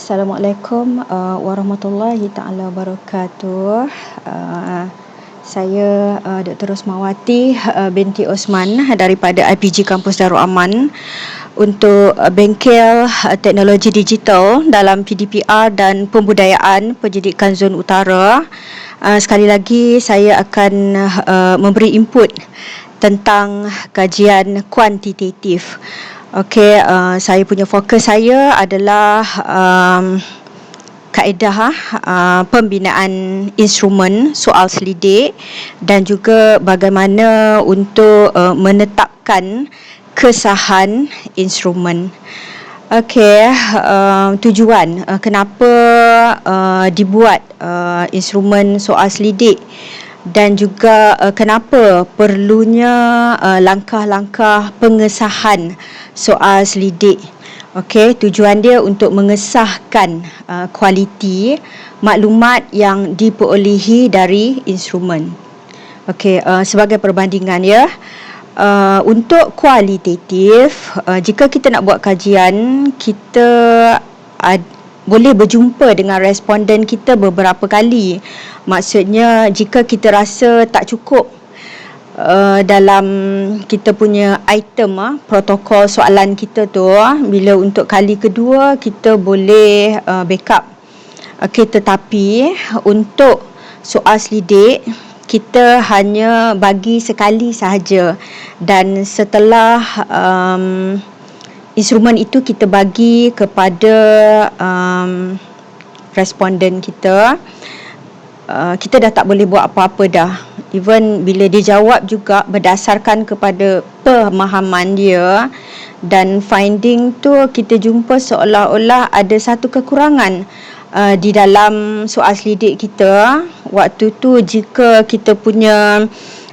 Assalamualaikum warahmatullahi taala wabarakatuh. Saya Dr. Rosmawati binti Osman daripada IPG Kampus Darul Aman untuk bengkel teknologi digital dalam PDPR dan pembudayaan pendidikan Zon Utara. Sekali lagi saya akan memberi input tentang kajian kuantitatif. Okey, saya punya fokus saya adalah kaedah pembinaan instrumen soal selidik dan juga bagaimana untuk menetapkan kesahan instrumen. Okey, tujuan kenapa dibuat instrumen soal selidik dan juga kenapa perlunya langkah-langkah pengesahan soal selidik. Okey, tujuan dia untuk mengesahkan kualiti maklumat yang diperolehi dari instrumen. Okey, sebagai perbandingan ya, untuk kualitatif, jika kita nak buat kajian, kita boleh berjumpa dengan responden kita beberapa kali. Maksudnya jika kita rasa tak cukup dalam kita punya item protokol soalan kita tu, bila untuk kali kedua kita boleh backup. Okey, tetapi untuk soal selidik kita hanya bagi sekali sahaja, dan setelah instrumen itu kita bagi kepada responden kita, kita dah tak boleh buat apa-apa dah. Even bila dia jawab juga berdasarkan kepada pemahaman dia, dan finding tu kita jumpa seolah-olah ada satu kekurangan di dalam soal selidik kita. Waktu tu jika kita punya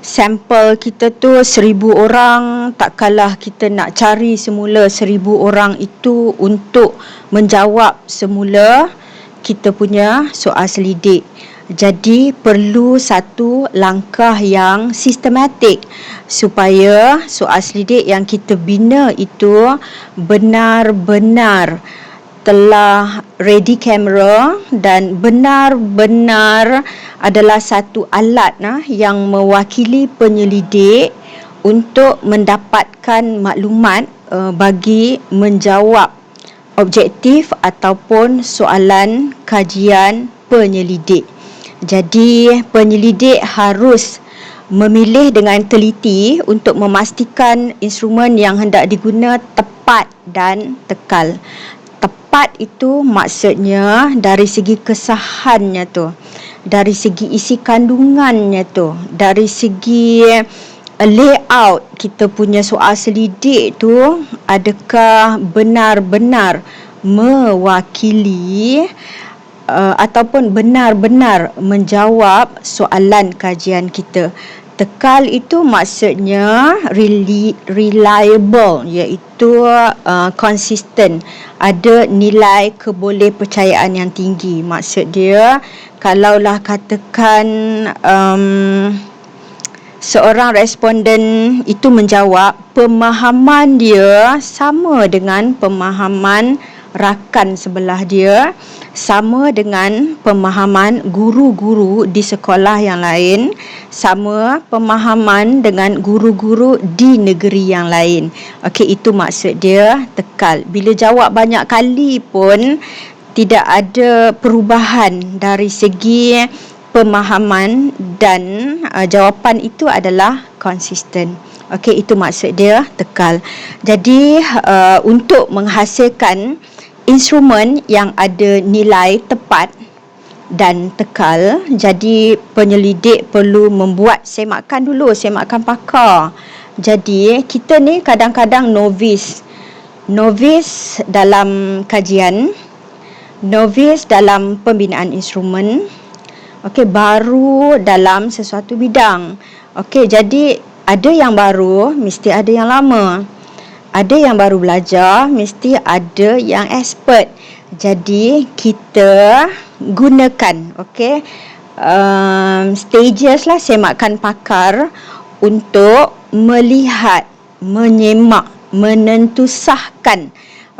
sampel kita tu 1,000 orang, takkanlah kita nak cari semula 1,000 orang itu untuk menjawab semula kita punya soal selidik. Jadi perlu satu langkah yang sistematik supaya soal selidik yang kita bina itu benar-benar telah ready kamera dan benar-benar adalah satu alat yang mewakili penyelidik untuk mendapatkan maklumat bagi menjawab objektif ataupun soalan kajian penyelidik. Jadi penyelidik harus memilih dengan teliti untuk memastikan instrumen yang hendak diguna tepat dan tekal. Tepat itu maksudnya dari segi kesahannya tu, dari segi isi kandungannya tu, dari segi layout kita punya soal selidik tu, adakah benar-benar mewakili ataupun benar-benar menjawab soalan kajian kita. Tekal itu maksudnya reliable, iaitu konsisten, ada nilai kebolehpercayaan yang tinggi. Maksud dia, kalaulah katakan seorang responden itu menjawab, pemahaman dia sama dengan pemahaman rakan sebelah dia, sama dengan pemahaman guru-guru di sekolah yang lain, sama pemahaman dengan guru-guru di negeri yang lain. Okey, itu maksud dia tekal. Bila jawab banyak kali pun tidak ada perubahan dari segi pemahaman, dan jawapan itu adalah konsisten. Okey, itu maksud dia tekal. Jadi untuk menghasilkan instrumen yang ada nilai tepat dan tekal, jadi penyelidik perlu membuat semakan dulu, semakan pakar. Jadi kita ni kadang-kadang novice dalam kajian, novice dalam pembinaan instrumen. Okey, baru dalam sesuatu bidang. Okey, jadi ada yang baru, mesti ada yang lama. Ada yang baru belajar, mesti ada yang expert. Jadi kita gunakan stages lah, semakan pakar untuk melihat, menyemak, menentusahkan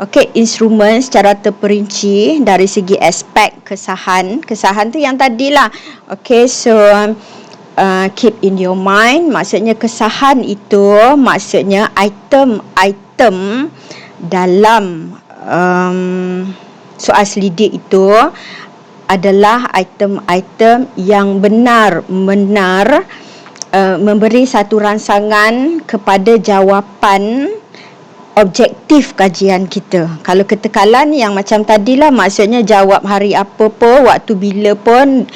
Okey, instrumen secara terperinci dari segi aspek kesahan. Kesahan tu yang tadilah. Okey, so keep in your mind, maksudnya kesahan itu maksudnya item-item dalam soal selidik itu adalah item-item yang benar-benar memberi satu rangsangan kepada jawapan objektif kajian kita. Kalau ketekalan yang macam tadilah, maksudnya jawab hari apa pun, waktu bila pun,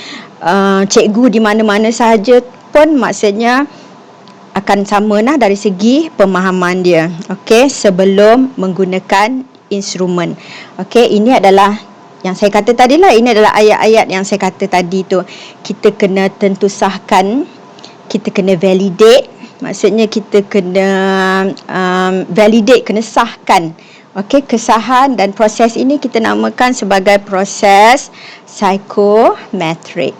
cikgu di mana-mana sahaja pun, maksudnya akan sama lah dari segi pemahaman dia. Okey, sebelum menggunakan instrumen. Okey, ini adalah yang saya kata tadilah, ini adalah ayat-ayat yang saya kata tadi tu. Kita kena tentu sahkan, kita kena validate. Maksudnya kita kena validate, kena sahkan. Okey, kesahan dan proses ini kita namakan sebagai proses psikometrik.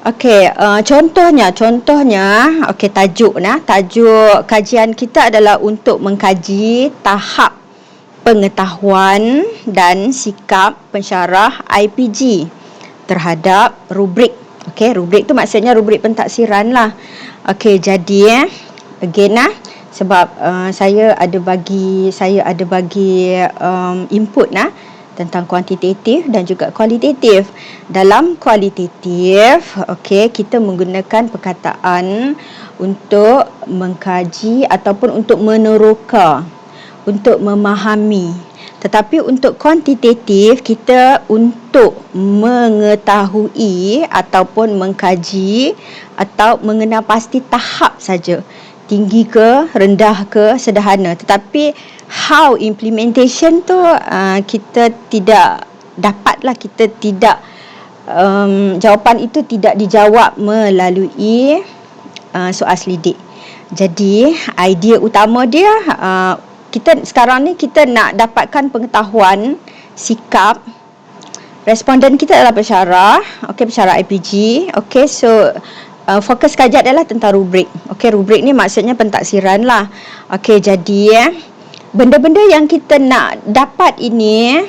Okey, contohnya, okey, tajuk kajian kita adalah untuk mengkaji tahap pengetahuan dan sikap pensyarah IPG terhadap rubrik. Okey, rubrik tu maksudnya rubrik pentaksiran lah. Okey, jadi again sebab saya ada bagi input tentang kuantitatif dan juga kualitatif. Dalam kualitatif, okey, kita menggunakan perkataan untuk mengkaji ataupun untuk meneroka, untuk memahami. Tetapi untuk kuantitatif, kita untuk mengetahui ataupun mengkaji atau mengenal pasti tahap saja. Tinggi ke, rendah ke, sederhana. Tetapi how implementation tu kita tidak dapatlah, kita tidak jawapan itu tidak dijawab melalui soal selidik. Jadi idea utama dia, kita sekarang ni kita nak dapatkan pengetahuan sikap responden kita adalah pensyarah, okey, pensyarah IPG. Okey, so fokus kajian adalah tentang rubrik. Okey, rubrik ni maksudnya pentaksiran lah. Okey, jadi benda-benda yang kita nak dapat ini,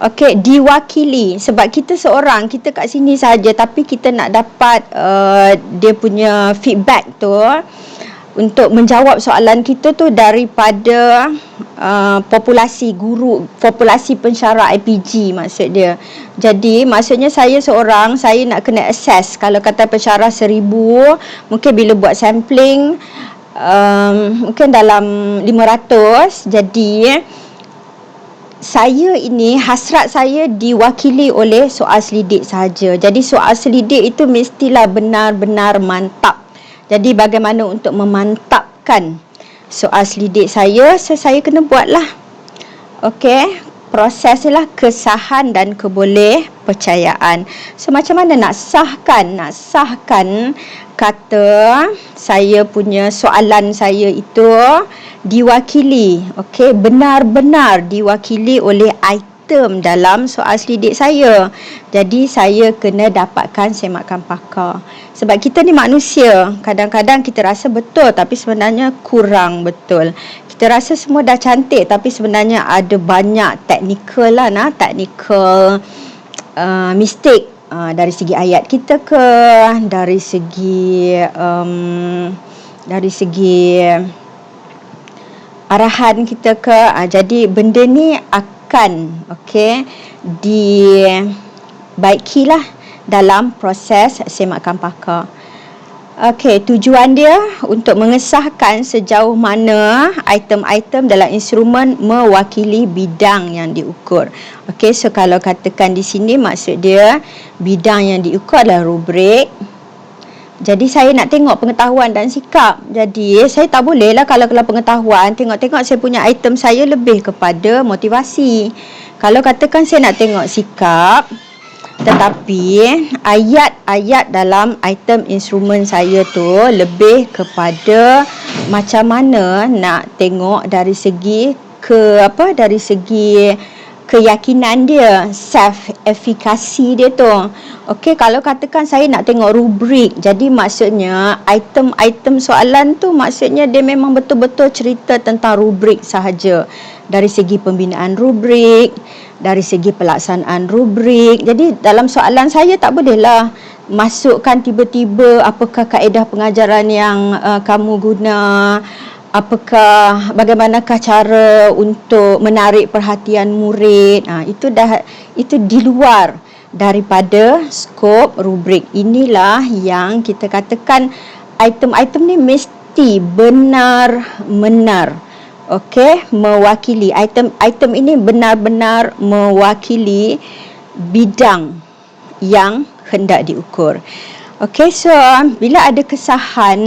okey, diwakili. Sebab kita seorang, kita kat sini saja, tapi kita nak dapat dia punya feedback tu untuk menjawab soalan kita tu daripada populasi guru, populasi pensyarah IPG maksud dia. Jadi maksudnya saya seorang, saya nak kena assess. Kalau kata pensyarah 1000, mungkin bila buat sampling mungkin dalam 500. Jadi saya ini, hasrat saya diwakili oleh soal selidik sahaja. Jadi soal selidik itu mestilah benar-benar mantap. Jadi bagaimana untuk memantapkan soal selidik saya, saya kena buatlah. Okey, proseslah kesahan dan kebolehpercayaan. So macam mana nak sahkan? Nak sahkan kata saya punya soalan saya itu diwakili, okey, benar-benar diwakili oleh item dalam soal selidik saya. Jadi saya kena dapatkan semakan pakar. Sebab kita ni manusia, kadang-kadang kita rasa betul tapi sebenarnya kurang betul. Kita rasa semua dah cantik tapi sebenarnya ada banyak technical technical mistake dari segi ayat kita ke, dari segi arahan kita ke. Jadi benda ni akan dibaikilah dalam proses semakan pakar. Okey, tujuan dia untuk mengesahkan sejauh mana item-item dalam instrumen mewakili bidang yang diukur. Okey, so kalau katakan di sini maksud dia bidang yang diukur adalah rubrik. Jadi saya nak tengok pengetahuan dan sikap. Jadi saya tak boleh lah kalau pengetahuan, tengok-tengok saya punya item saya lebih kepada motivasi. Kalau katakan saya nak tengok sikap, tetapi ayat-ayat dalam item instrumen saya tu lebih kepada macam mana nak tengok dari segi dari segi keyakinan dia, self-efficacy dia tu. Okey, kalau katakan saya nak tengok rubrik, jadi maksudnya item-item soalan tu maksudnya dia memang betul-betul cerita tentang rubrik sahaja. dari segi pembinaan rubrik, dari segi pelaksanaan rubrik. Jadi dalam soalan saya tak bolehlah masukkan tiba-tiba apakah kaedah pengajaran yang kamu guna, bagaimanakah cara untuk menarik perhatian murid. Itu di luar daripada skop rubrik. Inilah yang kita katakan item-item ni mesti benar-benar mewakili item ini benar-benar mewakili bidang yang hendak diukur. So bila ada kesahan,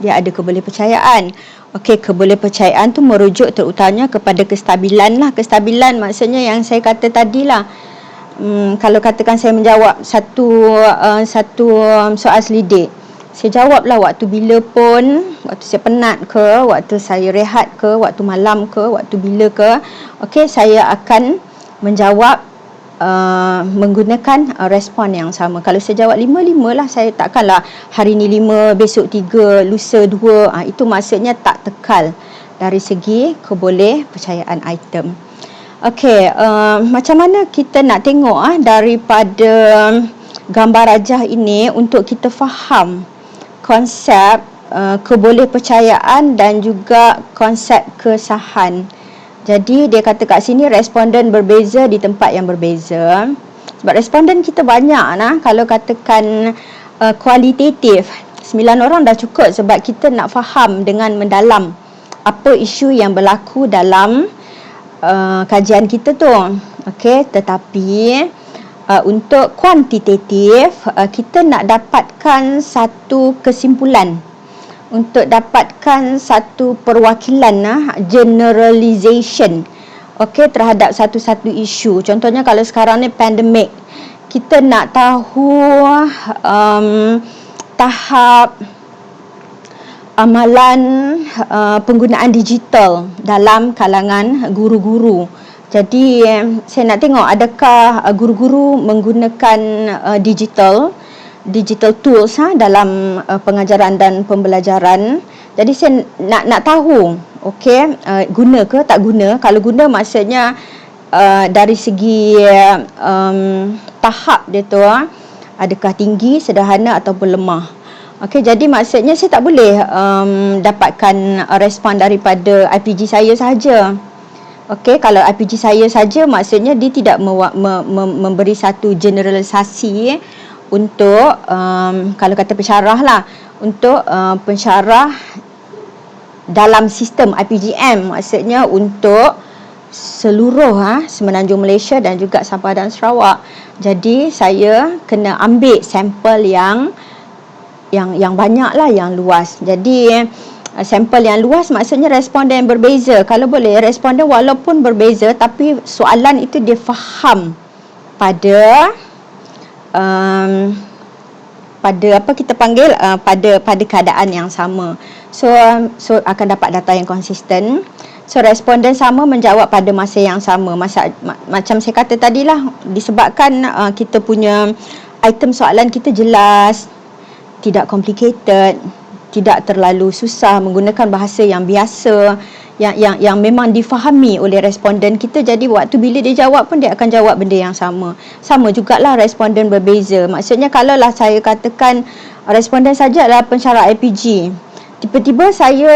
dia ada kebolehpercayaan. Kebolehpercayaan tu merujuk terutamanya kepada kestabilan lah. Kestabilan maksudnya yang saya kata tadilah. Kalau katakan saya menjawab satu soal selidik, saya jawablah waktu bila pun, waktu saya penat ke, waktu saya rehat ke, waktu malam ke, waktu bila ke. Saya akan menjawab menggunakan respon yang sama. Kalau saya jawab 5 lah, saya takkanlah hari ni 5, besok 3, lusa 2. Itu maksudnya tak tekal dari segi kebolehpercayaan item. Macam mana kita nak tengok daripada gambar rajah ini untuk kita faham konsep kebolehpercayaan dan juga konsep kesahan. Jadi dia kata kat sini responden berbeza di tempat yang berbeza. Sebab responden kita banyak kalau katakan kualitatif 9 orang dah cukup sebab kita nak faham dengan mendalam apa isu yang berlaku dalam kajian kita tu. Tetapi untuk kuantitatif kita nak dapatkan satu kesimpulan, untuk dapatkan satu perwakilan generalization terhadap satu-satu isu. Contohnya kalau sekarang ni pandemik, kita nak tahu tahap amalan penggunaan digital dalam kalangan guru-guru. Jadi saya nak tengok adakah guru-guru menggunakan digital tools dalam pengajaran dan pembelajaran. Jadi saya nak tahu guna ke tak guna. Kalau guna maksudnya dari segi tahap dia tu adakah tinggi, sederhana ataupun lemah. Jadi maksudnya saya tak boleh dapatkan respon daripada IPG saya sahaja. Kalau IPG saya saja maksudnya dia tidak memberi satu generalisasi untuk kalau kata pensyarah lah, untuk pensyarah dalam sistem IPGM, maksudnya untuk seluruh Semenanjung Malaysia dan juga Sabah dan Sarawak. Jadi saya kena ambil sampel yang banyak lah, yang luas. Jadi sampel yang luas maksudnya responden berbeza. Kalau boleh responden walaupun berbeza tapi soalan itu dia faham pada apa kita panggil pada keadaan yang sama. So akan dapat data yang konsisten. So responden sama menjawab pada masa yang sama. Macam saya kata tadilah, disebabkan kita punya item soalan kita jelas, tidak complicated, tidak terlalu susah, menggunakan bahasa yang biasa, yang memang difahami oleh responden kita. Jadi waktu bila dia jawab pun dia akan jawab benda yang sama. Sama jugalah responden berbeza. Maksudnya kalau lah saya katakan responden saja adalah pensyarah IPG, tiba-tiba saya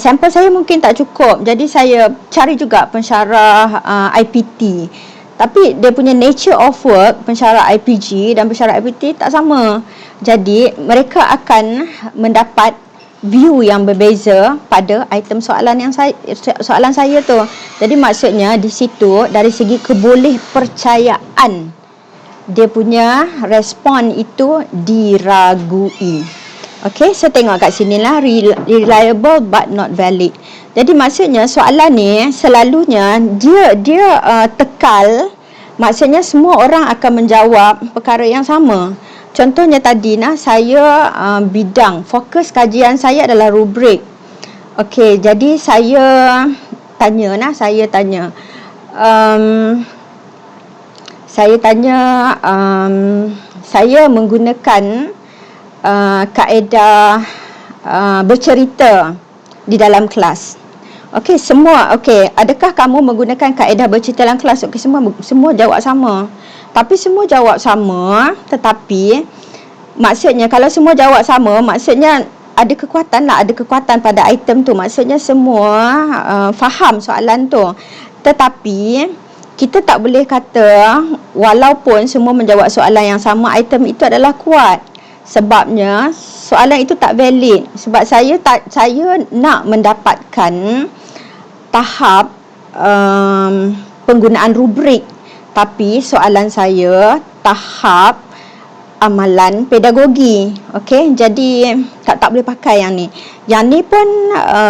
sampel saya mungkin tak cukup, jadi saya cari juga pensyarah IPT. Tapi dia punya nature of work, pensyarah IPG dan pensyarah IPT tak sama. Jadi mereka akan mendapat view yang berbeza pada item soalan saya tu. Jadi maksudnya di situ dari segi kebolehpercayaan, dia punya respon itu diragui. So tengok kat sini lah, reliable but not valid. Jadi maksudnya soalan ni selalunya dia tekal, maksudnya semua orang akan menjawab perkara yang sama. Contohnya tadi saya bidang fokus kajian saya adalah rubrik. Jadi saya tanya saya menggunakan kaedah bercerita di dalam kelas. Okey, semua. Okey, adakah kamu menggunakan kaedah bercerita dalam kelas? Okey, semua jawab sama. Tapi semua jawab sama, tetapi maksudnya kalau semua jawab sama, maksudnya ada kekuatan lah, ada kekuatan pada item tu. Maksudnya semua faham soalan tu. Tetapi kita tak boleh kata walaupun semua menjawab soalan yang sama, item itu adalah kuat. Sebabnya soalan itu tak valid. Sebab saya nak mendapatkan tahap penggunaan rubrik, tapi soalan saya tahap amalan pedagogi. Okey, jadi tak boleh pakai yang ni. Yang ni pun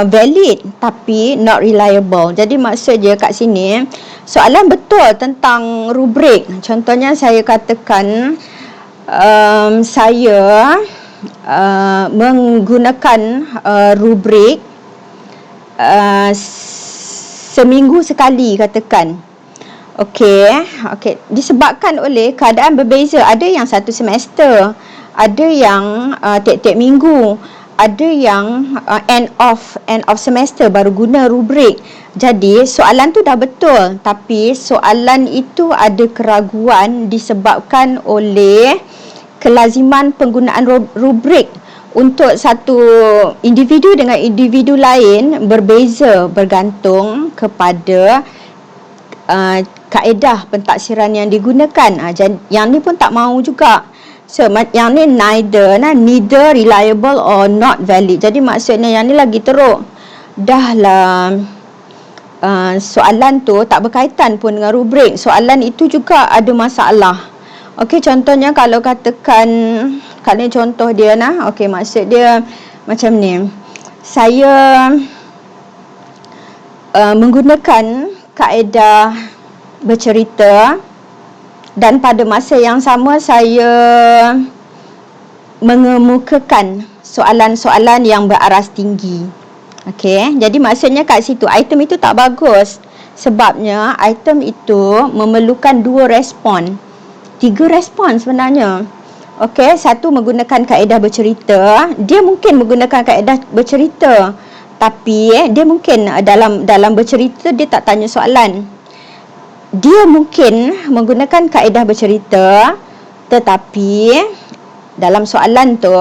valid tapi not reliable. Jadi maksud dia kat sini, soalan betul tentang rubrik. Contohnya saya katakan saya menggunakan rubrik seminggu sekali katakan. Okey, disebabkan oleh keadaan berbeza. Ada yang satu semester, ada yang tiap-tiap minggu, ada yang end of semester baru guna rubrik. Jadi soalan tu dah betul, tapi soalan itu ada keraguan disebabkan oleh kelaziman penggunaan rubrik. Untuk satu individu dengan individu lain berbeza bergantung kepada kaedah pentaksiran yang digunakan. Yang ni pun tak mahu juga. So yang ni neither reliable or not valid. Jadi maksudnya yang ni lagi teruk. Dahlah soalan tu tak berkaitan pun dengan rubrik. Soalan itu juga ada masalah. Okey, contohnya kalau katakan, kalau contoh dia okey, maksud dia macam ni. Saya menggunakan kaedah bercerita dan pada masa yang sama saya mengemukakan soalan-soalan yang beraras tinggi. Okey, jadi maksudnya kat situ item itu tak bagus. Sebabnya item itu memerlukan 2 respon. 3 respon sebenarnya. Okey, satu menggunakan kaedah bercerita. Dia mungkin menggunakan kaedah bercerita, tapi dia mungkin dalam bercerita dia tak tanya soalan. Dia mungkin menggunakan kaedah bercerita, tetapi dalam soalan tu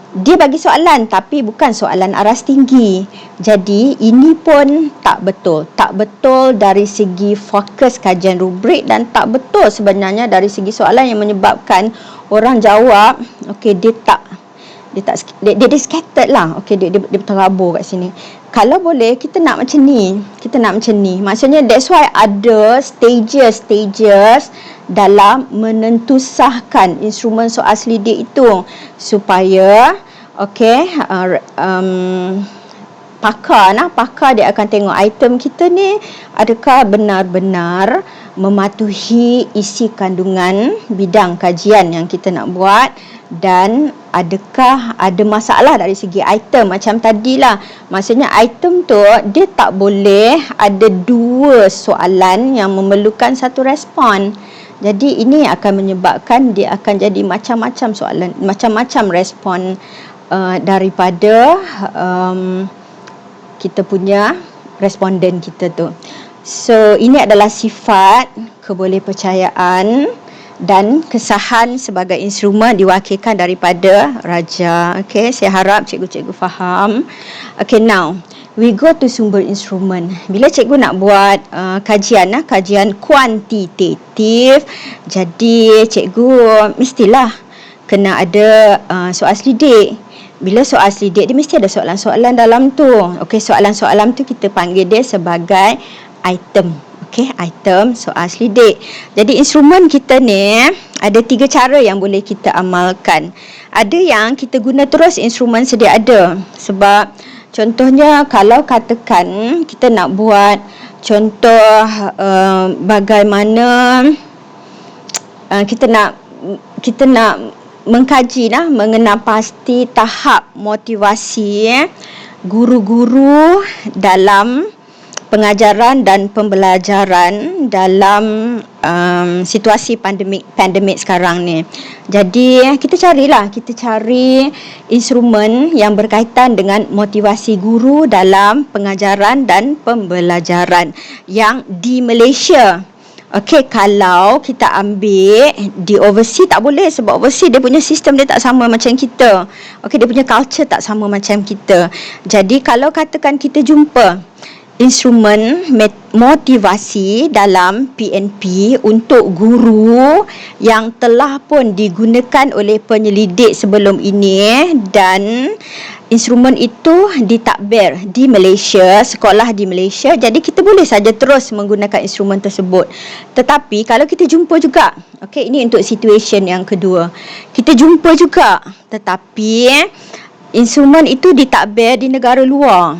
dia bagi soalan tapi bukan soalan aras tinggi. Jadi ini pun tak betul. Tak betul dari segi fokus kajian rubrik dan tak betul sebenarnya dari segi soalan yang menyebabkan orang jawab okey dia scattered lah. Okey, dia terabur kat sini. Kalau boleh kita nak macam ni. Maksudnya that's why ada stages dalam menentusahkan instrumen soal selidik itu supaya pakar dia akan tengok item kita ni adakah benar-benar mematuhi isi kandungan bidang kajian yang kita nak buat, dan adakah ada masalah dari segi item macam tadilah. Maksudnya item tu dia tak boleh ada 2 soalan yang memerlukan 1 respon. Jadi ini akan menyebabkan dia akan jadi macam-macam soalan, macam-macam respon daripada kita punya responden kita tu. So ini adalah sifat kebolehpercayaan dan kesahan sebagai instrumen diwakilkan daripada raja. Okey, saya harap cikgu-cikgu faham. Okay, now we go to sumber instrumen. Bila cikgu nak buat kajian kuantitatif, jadi cikgu mestilah kena ada soal selidik. Bila soal selidik, dia mesti ada soalan-soalan dalam tu. Okey, soalan-soalan tu kita panggil dia sebagai item. Okey, item soal selidik. Jadi instrumen kita ni ada 3 cara yang boleh kita amalkan. Ada yang kita guna terus instrumen sedia ada. Sebab contohnya kalau katakan kita nak buat contoh bagaimana kita nak mengkaji mengenal pasti tahap motivasi guru-guru dalam pengajaran dan pembelajaran dalam situasi pandemik sekarang ni. Jadi kita cari instrumen yang berkaitan dengan motivasi guru dalam pengajaran dan pembelajaran yang di Malaysia. Okey, kalau kita ambil di overseas tak boleh, sebab overseas dia punya sistem dia tak sama macam kita. Okey, dia punya culture tak sama macam kita. Jadi kalau katakan kita jumpa instrumen motivasi dalam PNP untuk guru yang telah pun digunakan oleh penyelidik sebelum ini, dan instrumen itu ditadbir di Malaysia, sekolah di Malaysia, jadi kita boleh saja terus menggunakan instrumen tersebut. Tetapi kalau kita jumpa juga, okey, ini untuk situasi yang kedua, kita jumpa juga tetapi instrumen itu ditadbir di negara luar.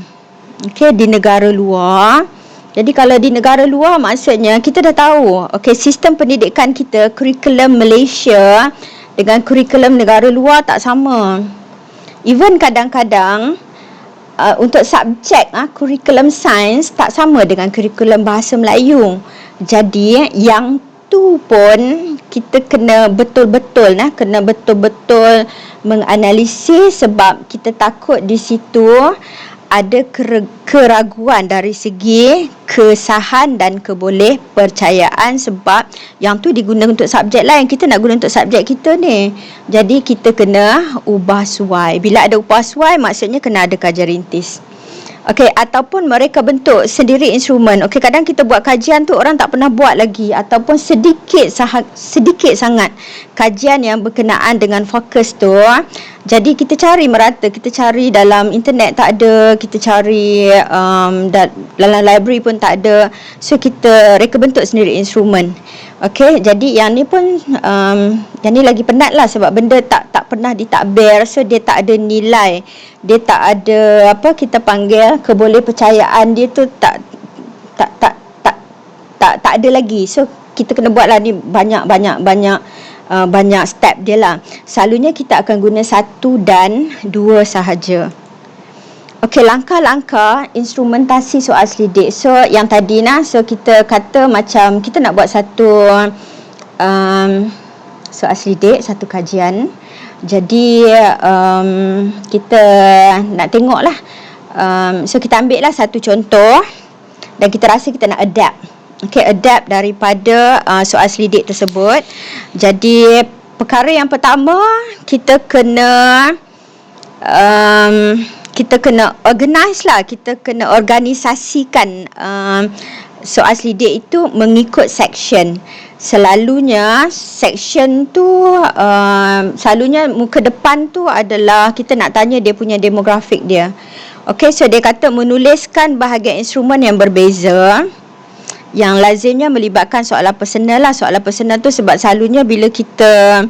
Okey, di negara luar. Jadi kalau di negara luar, maksudnya kita dah tahu, okey, sistem pendidikan kita, kurikulum Malaysia dengan kurikulum negara luar tak sama. Even kadang-kadang untuk subjek kurikulum sains tak sama dengan kurikulum bahasa Melayu. Jadi yang tu pun kita kena betul-betul menganalisis, sebab kita takut di situ ada keraguan dari segi kesahan dan keboleh percayaan, sebab yang tu digunakan untuk subjek lain, kita nak guna untuk subjek kita ni. Jadi kita kena ubah suai. Bila ada ubah suai, maksudnya kena ada kajian rintis. Okey, ataupun mereka bentuk sendiri instrumen. Okey, kadang kita buat kajian tu orang tak pernah buat lagi, ataupun sedikit sangat kajian yang berkenaan dengan fokus tu. Jadi kita cari merata, kita cari dalam internet tak ada, kita cari dalam library pun tak ada. So kita reka bentuk sendiri instrumen. Okey, jadi yang ni pun yang ni lagi penat lah, sebab benda tak pernah ditadbir, so dia tak ada nilai, dia tak ada apa kita panggil keboleh percayaan dia tu tak ada lagi. So kita kena buat lah ni banyak step dia lah. Selalunya kita akan guna 1 dan 2 sahaja. Okey, langkah-langkah instrumentasi soal selidik. So yang tadi so kita kata macam kita nak buat satu soal selidik, satu kajian. Jadi kita nak tengok lah, so kita ambil lah satu contoh dan kita rasa kita nak adapt. Okey, adapt daripada soal selidik tersebut. Jadi perkara yang pertama, kita kena organize lah, kita kena organisasikan soal selidik itu mengikut section. Selalunya section tu selalunya muka depan tu adalah kita nak tanya dia punya demografik dia. Okey, so dia kata menuliskan bahagian instrumen yang berbeza yang lazimnya melibatkan soalan personal lah. Soalan personal tu sebab selalunya bila kita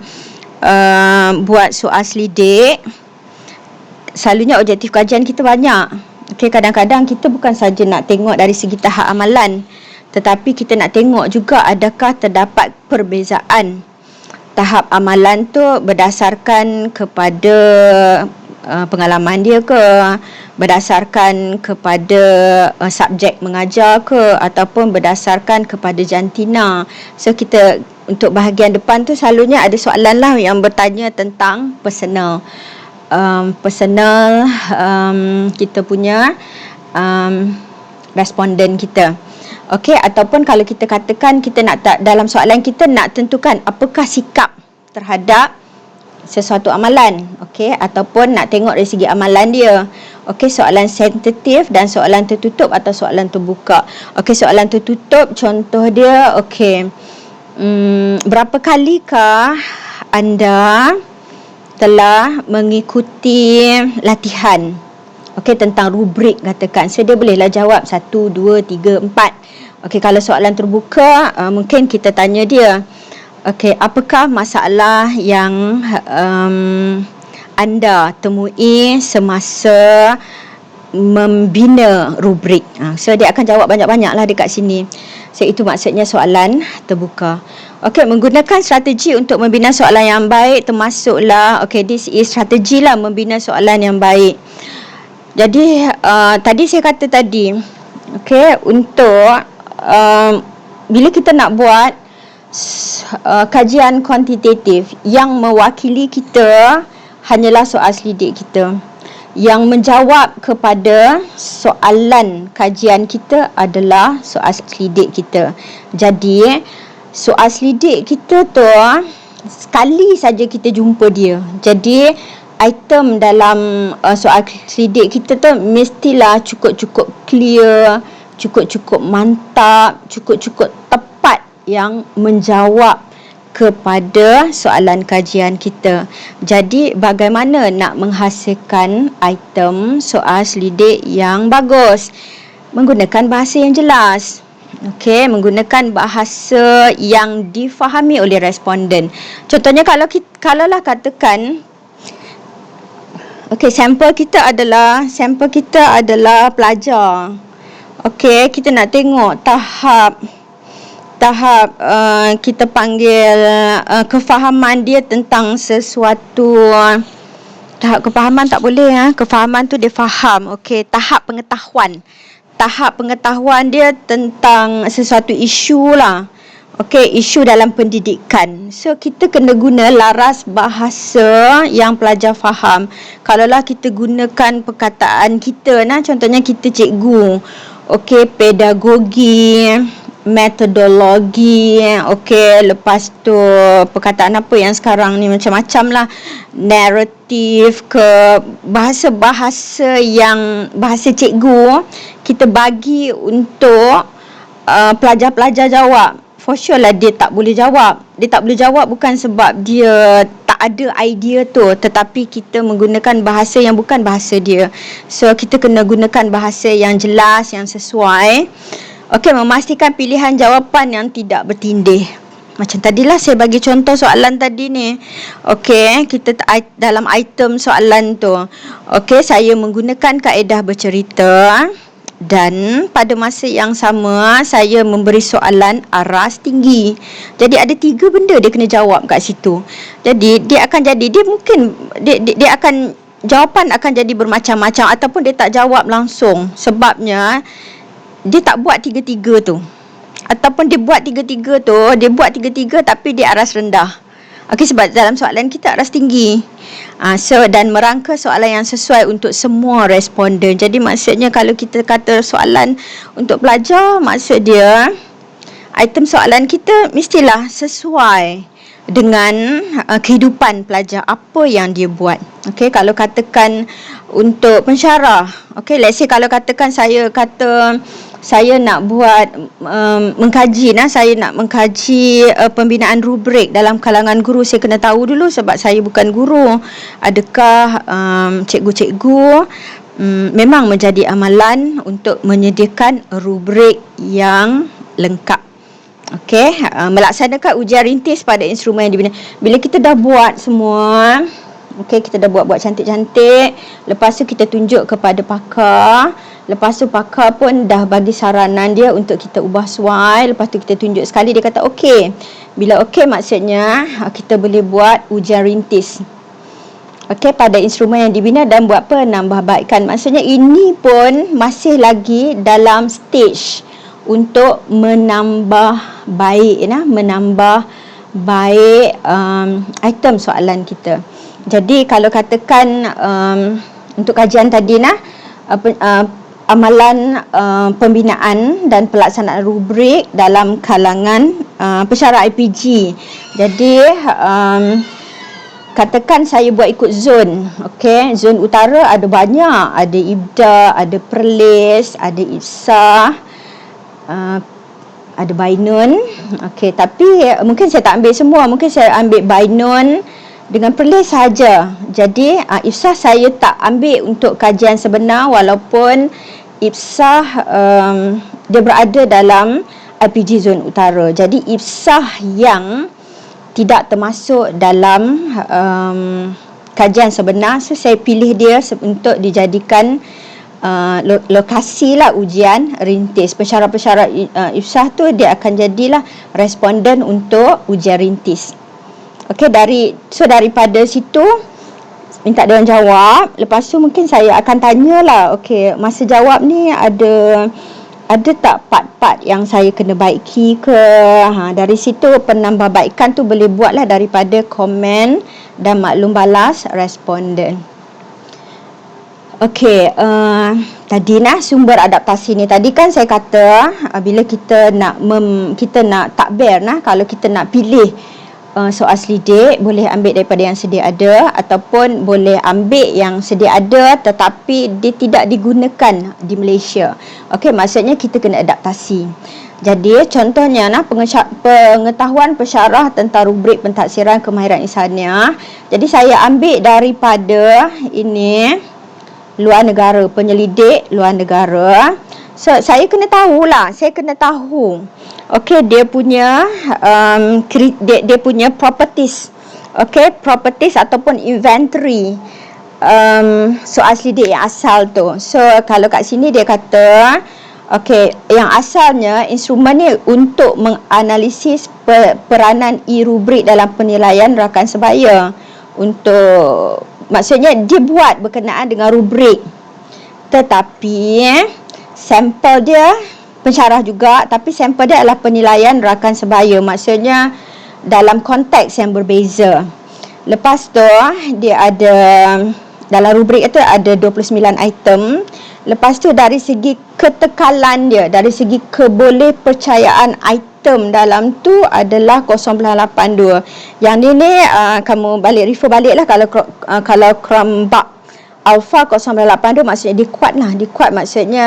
buat soal selidik, selalunya objektif kajian kita banyak. Okey, kadang-kadang kita bukan saja nak tengok dari segi tahap amalan, tetapi kita nak tengok juga adakah terdapat perbezaan tahap amalan tu berdasarkan kepada pengalaman dia ke, berdasarkan kepada subjek mengajar ke, ataupun berdasarkan kepada jantina. So kita untuk bahagian depan tu selalunya ada soalan lah yang bertanya tentang personal kita punya responden kita. Okey, ataupun kalau kita katakan kita nak dalam soalan kita nak tentukan apakah sikap terhadap sesuatu amalan, okey, ataupun nak tengok dari segi amalan dia. Okey, soalan sensitif dan soalan tertutup atau soalan terbuka. Okey, soalan tertutup contoh dia, okey, berapa kalikah anda telah mengikuti latihan, okey, tentang rubrik katakan. So dia bolehlah jawab 1, 2, 3, 4. Okey, kalau soalan terbuka mungkin kita tanya dia, okey, apakah masalah yang anda temui semasa membina rubrik. So dia akan jawab banyak-banyak lah dekat sini. So itu maksudnya soalan terbuka. Okey, menggunakan strategi untuk membina soalan yang baik termasuklah, okey, this is strategi lah membina soalan yang baik. Jadi tadi saya kata tadi Okey, untuk bila kita nak buat kajian kuantitatif, yang mewakili kita hanyalah soal selidik kita. Yang menjawab kepada soalan kajian kita adalah soal selidik kita. Jadi, soal selidik kita tu sekali saja kita jumpa dia. Jadi, item dalam soal selidik kita tu mestilah cukup-cukup clear, cukup-cukup mantap, cukup-cukup tepat yang menjawab kepada soalan kajian kita. Jadi bagaimana nak menghasilkan item soal selidik yang bagus? Menggunakan bahasa yang jelas. Okey, menggunakan bahasa yang difahami oleh responden. Contohnya kalaulah katakan sampel kita adalah pelajar. Okey, kita nak tengok tahap kita panggil kefahaman dia tentang sesuatu. Tahap kefahaman tak boleh, kefahaman tu dia faham. Okey, tahap pengetahuan dia tentang sesuatu isu lah. Okey, isu dalam pendidikan. So kita kena guna laras bahasa yang pelajar faham. Kalaulah kita gunakan perkataan kita, contohnya kita cikgu. Okey, pedagogi, metodologi, okey, lepas tu perkataan apa yang sekarang ni macam-macam lah, naratif ke bahasa-bahasa yang bahasa cikgu, kita bagi untuk pelajar-pelajar jawab. For sure lah dia tak boleh jawab. Dia tak boleh jawab bukan sebab dia tak ada idea tu, tetapi kita menggunakan bahasa yang bukan bahasa dia. So kita kena gunakan bahasa yang jelas, yang sesuai. Okey, memastikan pilihan jawapan yang tidak bertindih. Macam tadilah saya bagi contoh soalan tadi ni. Okey, kita dalam item soalan tu. Okey, saya menggunakan kaedah bercerita dan pada masa yang sama saya memberi soalan aras tinggi. Jadi ada 3 benda dia kena jawab kat situ. Jadi dia akan jawapan akan jadi bermacam-macam ataupun dia tak jawab langsung. Sebabnya dia tak buat 3-3 tu. Ataupun dia buat 3-3 tu, tapi dia aras rendah. Okey, sebab dalam soalan kita aras tinggi. Dan merangka soalan yang sesuai untuk semua responden. Jadi maksudnya kalau kita kata soalan untuk pelajar, maksud dia item soalan kita mestilah sesuai dengan kehidupan pelajar, apa yang dia buat. Okey, kalau katakan untuk pensyarah, okey, let's say kalau katakan saya nak buat mengkaji pembinaan rubrik dalam kalangan guru. Saya kena tahu dulu sebab saya bukan guru. Adakah cikgu-cikgu memang menjadi amalan untuk menyediakan rubrik yang lengkap. Okey, melaksanakan ujian rintis pada instrumen yang dibina. Bila kita dah buat semua, okey, kita dah buat cantik-cantik, lepas tu kita tunjuk kepada pakar. Lepas tu pakar pun dah bagi saranan dia untuk kita ubah suai. Lepas tu kita tunjuk sekali, dia kata okey. Bila okey maksudnya kita boleh buat ujian rintis. Okey, pada instrumen yang dibina dan buat penambahbaikan. Maksudnya ini pun masih lagi dalam stage untuk menambah baik item soalan kita. Jadi kalau katakan untuk kajian tadi amalan pembinaan dan pelaksanaan rubrik dalam kalangan pensyarah IPG. Jadi katakan saya buat ikut zon. Okey, zon utara ada banyak, ada IBDA, ada Perlis, ada IPSA, ada Bainun. Okey, tapi mungkin saya tak ambil semua, mungkin saya ambil Bainun dengan Perlis saja. Jadi IPSA saya tak ambil untuk kajian sebenar, walaupun IPSA dia berada dalam IPG Zon Utara. Jadi IPSA yang tidak termasuk dalam kajian sebenar, so saya pilih dia untuk dijadikan lokasi lah ujian rintis. Pensyarah-pensyarah IPSA tu dia akan jadilah responden untuk ujian rintis. Okey, daripada situ minta dia orang jawab. Lepas tu mungkin saya akan tanyalah, okey, masa jawab ni ada ada tak part-part yang saya kena baiki ke? Dari situ penambahbaikan tu boleh buatlah daripada komen dan maklum balas responden. Okey, tadi sumber adaptasi ni tadi kan saya kata bila kita nak takbir kalau kita nak pilih soal selidik, boleh ambil daripada yang sedia ada ataupun boleh ambil yang sedia ada tetapi dia tidak digunakan di Malaysia. Okey, maksudnya kita kena adaptasi. Jadi contohnya pengetahuan pensyarah tentang rubrik pentadsiran kemahiran insaniah. Jadi saya ambil daripada ini luar negara, penyelidik luar negara. So saya kena tahu. Okey, dia punya dia punya properties. Okey, properties ataupun inventory soal selidik yang asal tu. So kalau kat sini dia kata okey, yang asalnya instrumen ni untuk menganalisis peranan e-rubrik dalam penilaian rakan sebaya. Maksudnya dia buat berkenaan dengan rubrik. Tetapi sampel dia pensyarah juga, tapi sampel dia adalah penilaian rakan sebaya. Maksudnya dalam konteks yang berbeza. Lepas tu dia ada dalam rubrik itu ada 29 item. Lepas tu dari segi ketekalan dia, dari segi kebolehpercayaan item dalam tu adalah 0.82. Yang ni kamu refer baliklah kalau Chromebook Alpha 0.82 maksudnya dia kuat maksudnya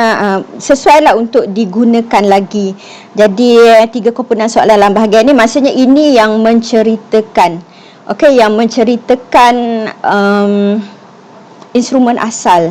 sesuai lah untuk digunakan lagi. Jadi 3 komponen soalan dalam bahagian ni maksudnya ini yang menceritakan yang menceritakan instrumen asal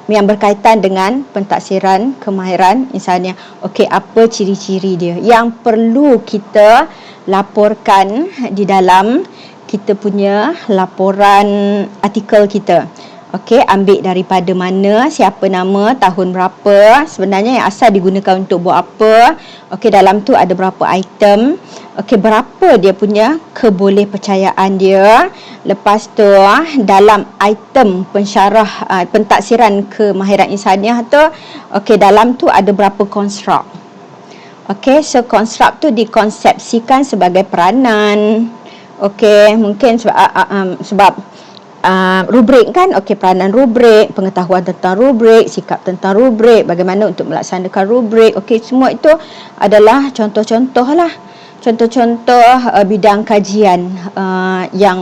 yang berkaitan dengan pentadsiran kemahiran insaniah. Okey, apa ciri-ciri dia yang perlu kita laporkan di dalam kita punya laporan artikel kita. Okey, ambil daripada mana, siapa nama, tahun berapa, sebenarnya yang asal digunakan untuk buat apa. Okey, dalam tu ada berapa item. Okey, berapa dia punya kebolehpercayaan dia. Lepas tu dalam item pensyarah pentadsiran kemahiran insaniah tu, okey, dalam tu ada berapa konstruk. Okey, so konstruk tu dikonsepsikan sebagai peranan. Okey, mungkin sebab rubrik kan. Okey, peranan rubrik, pengetahuan tentang rubrik, sikap tentang rubrik, bagaimana untuk melaksanakan rubrik. Okey, semua itu adalah contoh-contoh lah. Contoh-contoh bidang kajian yang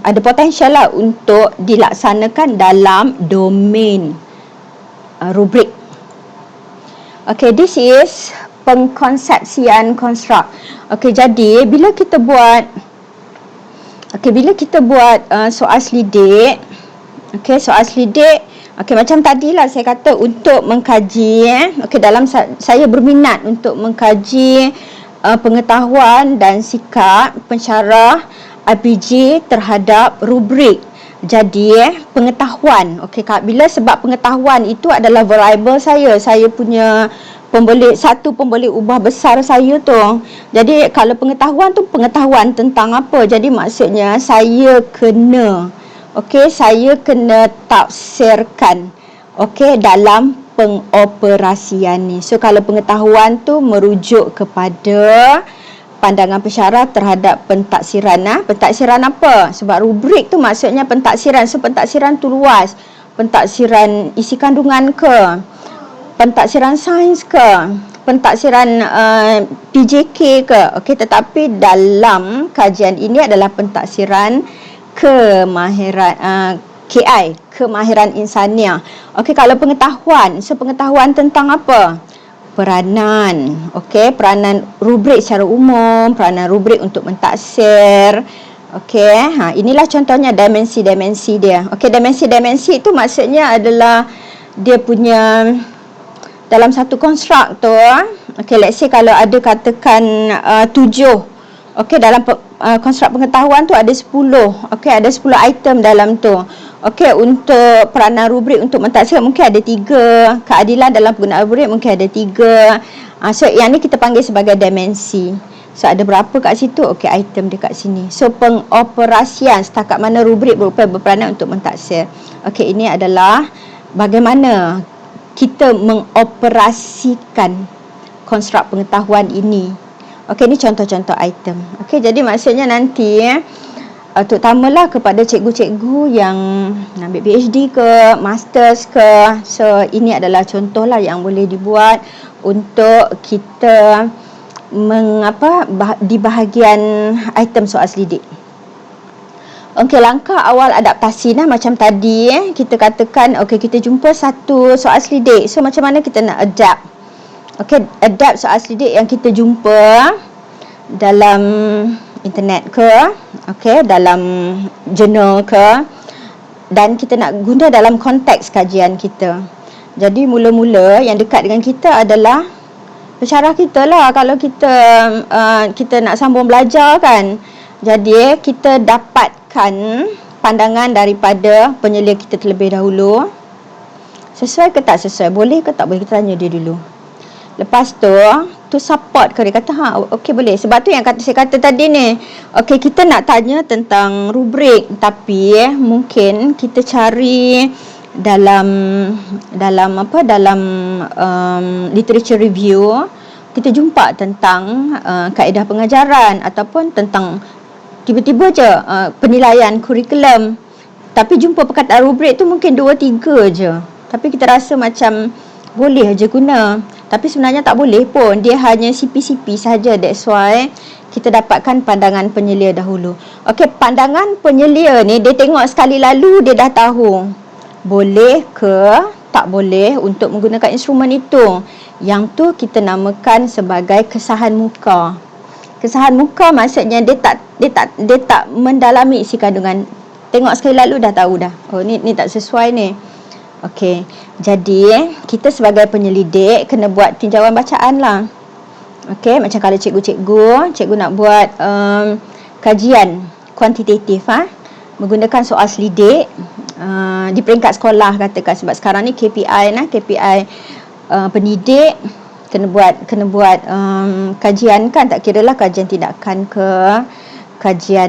ada potensial lah untuk dilaksanakan dalam domain rubrik. Okey, this is pengkonsepsian konstruk. Okey, jadi bila kita buat soal selidik, soal selidik, macam tadilah saya kata untuk mengkaji, dalam saya berminat untuk mengkaji pengetahuan dan sikap pensyarah RPG terhadap rubrik. Jadi pengetahuan, bila sebab pengetahuan itu adalah variable saya punya satu pemboleh ubah besar saya tu. Jadi kalau pengetahuan tu pengetahuan tentang apa, jadi maksudnya saya kena tafsirkan dalam pengoperasian ni. So kalau pengetahuan tu merujuk kepada pandangan pensyarah terhadap pentadsiran. Pentadsiran apa? Sebab rubrik tu maksudnya pentadsiran. So pentadsiran tu luas. Pentadsiran isi kandungan ke? Pentadsiran sains ke? Pentadsiran PJK ke? Tetapi dalam kajian ini adalah pentadsiran kemahiran KI, kemahiran insaniah. Kalau pengetahuan, so pengetahuan tentang apa? Peranan. Peranan rubrik secara umum, peranan rubrik untuk mentaksir. Inilah contohnya dimensi-dimensi dia. Dimensi-dimensi itu maksudnya adalah dia punya dalam satu konstruk tu, let's say kalau ada katakan 7, dalam konstruk pengetahuan tu ada 10, ada 10 item dalam tu. Untuk peranan rubrik untuk mentaksir mungkin ada 3, keadilan dalam penggunaan rubrik mungkin ada 3. So yang ni kita panggil sebagai dimensi. So ada berapa kat situ? Item dia kat sini. So pengoperasian setakat mana rubrik berupaya berperanan untuk mentaksir. Ini adalah bagaimana kita mengoperasikan konstruk pengetahuan ini. Okey, ni contoh-contoh item. Okey, jadi maksudnya nanti terutamalah kepada cikgu-cikgu yang ambil PhD ke, masters ke. So, ini adalah contohlah yang boleh dibuat untuk kita di bahagian item soal selidik. Okey, langkah awal adaptasi macam tadi kita katakan, okey, kita jumpa satu soal selidik. So, macam mana kita nak adapt? Okey, adapt soal selidik yang kita jumpa dalam internet ke, okey, dalam jurnal ke, dan kita nak guna dalam konteks kajian kita. Jadi mula-mula yang dekat dengan kita adalah pensyarah kita lah. Kalau kita nak sambung belajar kan, jadi kita dapatkan pandangan daripada penyelia kita terlebih dahulu. Sesuai ke tak sesuai, boleh ke tak boleh, kita tanya dia dulu. Lepas tu support ke, dia kata okey boleh. Sebab tu yang saya kata tadi ni, okey, kita nak tanya tentang rubrik, tapi mungkin kita cari dalam literature review, kita jumpa tentang kaedah pengajaran ataupun tentang tiba-tiba je penilaian kurikulum, tapi jumpa perkataan rubrik tu mungkin 2-3 je, tapi kita rasa macam boleh aja guna, tapi sebenarnya tak boleh pun, dia hanya CP-CP saja. That's why kita dapatkan pandangan penyelia dahulu. Okey, pandangan penyelia ni dia tengok sekali lalu, dia dah tahu boleh ke tak boleh untuk menggunakan instrumen itu. Yang tu kita namakan sebagai kesahan muka. Kesahan muka maksudnya dia tak mendalami isi kandungan. Tengok sekali lalu dah tahu dah. Oh, ni tak sesuai ni. Okey, jadi kita sebagai penyelidik kena buat tinjauan bacaan lah. Okey, macam kalau cikgu nak buat kajian kuantitatif menggunakan soal selidik di peringkat sekolah katakan, sebab sekarang ni KPI pendidik kena buat kajian kan, tak kira lah kajian tindakan ke, kajian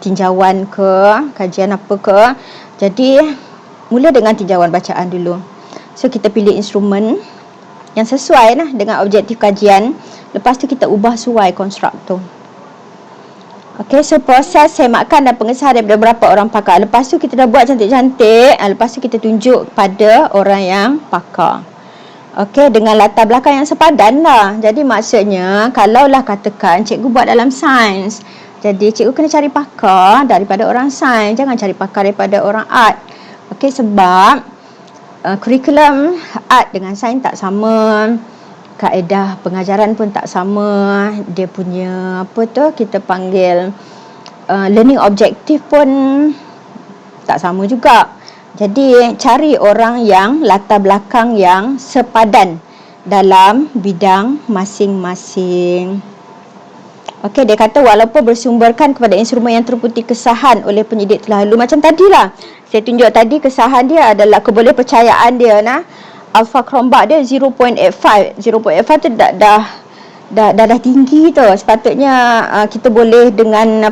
tinjauan ke, kajian apa ke. Jadi mula dengan tinjauan bacaan dulu. So kita pilih instrumen yang sesuai dengan objektif kajian. Lepas tu kita ubah suai konstruk tu. Okey, so proses semakkan dan pengesahan daripada beberapa orang pakar. Lepas tu kita dah buat cantik-cantik. Lepas tu kita tunjuk pada orang yang pakar. Okey, dengan latar belakang yang sepadan lah. Jadi maksudnya, kalaulah katakan cikgu buat dalam sains, jadi cikgu kena cari pakar daripada orang sains. Jangan cari pakar daripada orang art. Okey, sebab kurikulum art dengan sains tak sama, kaedah pengajaran pun tak sama, dia punya kita panggil learning objective pun tak sama juga. Jadi cari orang yang latar belakang yang sepadan dalam bidang masing-masing. Okey, dia kata walaupun bersumberkan kepada instrumen yang terbukti kesahan oleh penyidik terdahulu, macam tadilah saya tunjuk tadi, kesahan dia adalah kebolehpercayaan dia alpha krombak dia 0.85 tu dah tinggi tu. Sepatutnya kita boleh dengan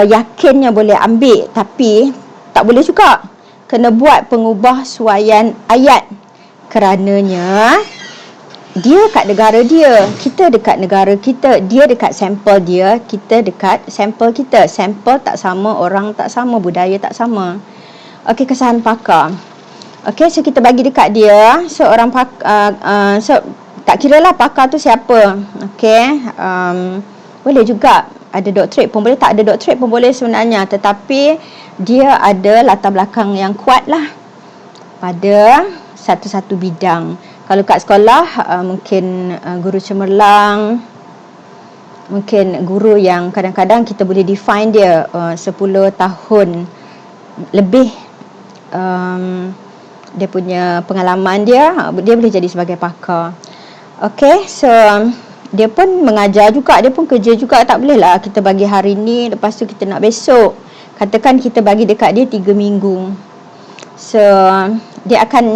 yakinnya boleh ambil, tapi tak boleh juga, kena buat pengubah suaian ayat, kerananya dia kat negara dia, kita dekat negara kita, dia dekat sampel dia, kita dekat sampel kita. Sampel tak sama, orang tak sama, budaya tak sama. Okey, kesahan pakar. Okey, so kita bagi dekat dia seorang pakar. So tak kira lah pakar tu siapa. Okey, boleh juga ada doktorate pun boleh, tak ada doktorate pun boleh sebenarnya, tetapi dia ada latar belakang yang kuat lah pada satu-satu bidang. Kalau kat sekolah mungkin guru cemerlang, mungkin guru yang kadang-kadang kita boleh define dia 10 tahun lebih dia punya pengalaman dia boleh jadi sebagai pakar. Okey, so dia pun mengajar juga, dia pun kerja juga. Tak boleh lah kita bagi hari ni, lepas tu kita nak besok. Katakan kita bagi dekat dia 3 minggu. So dia akan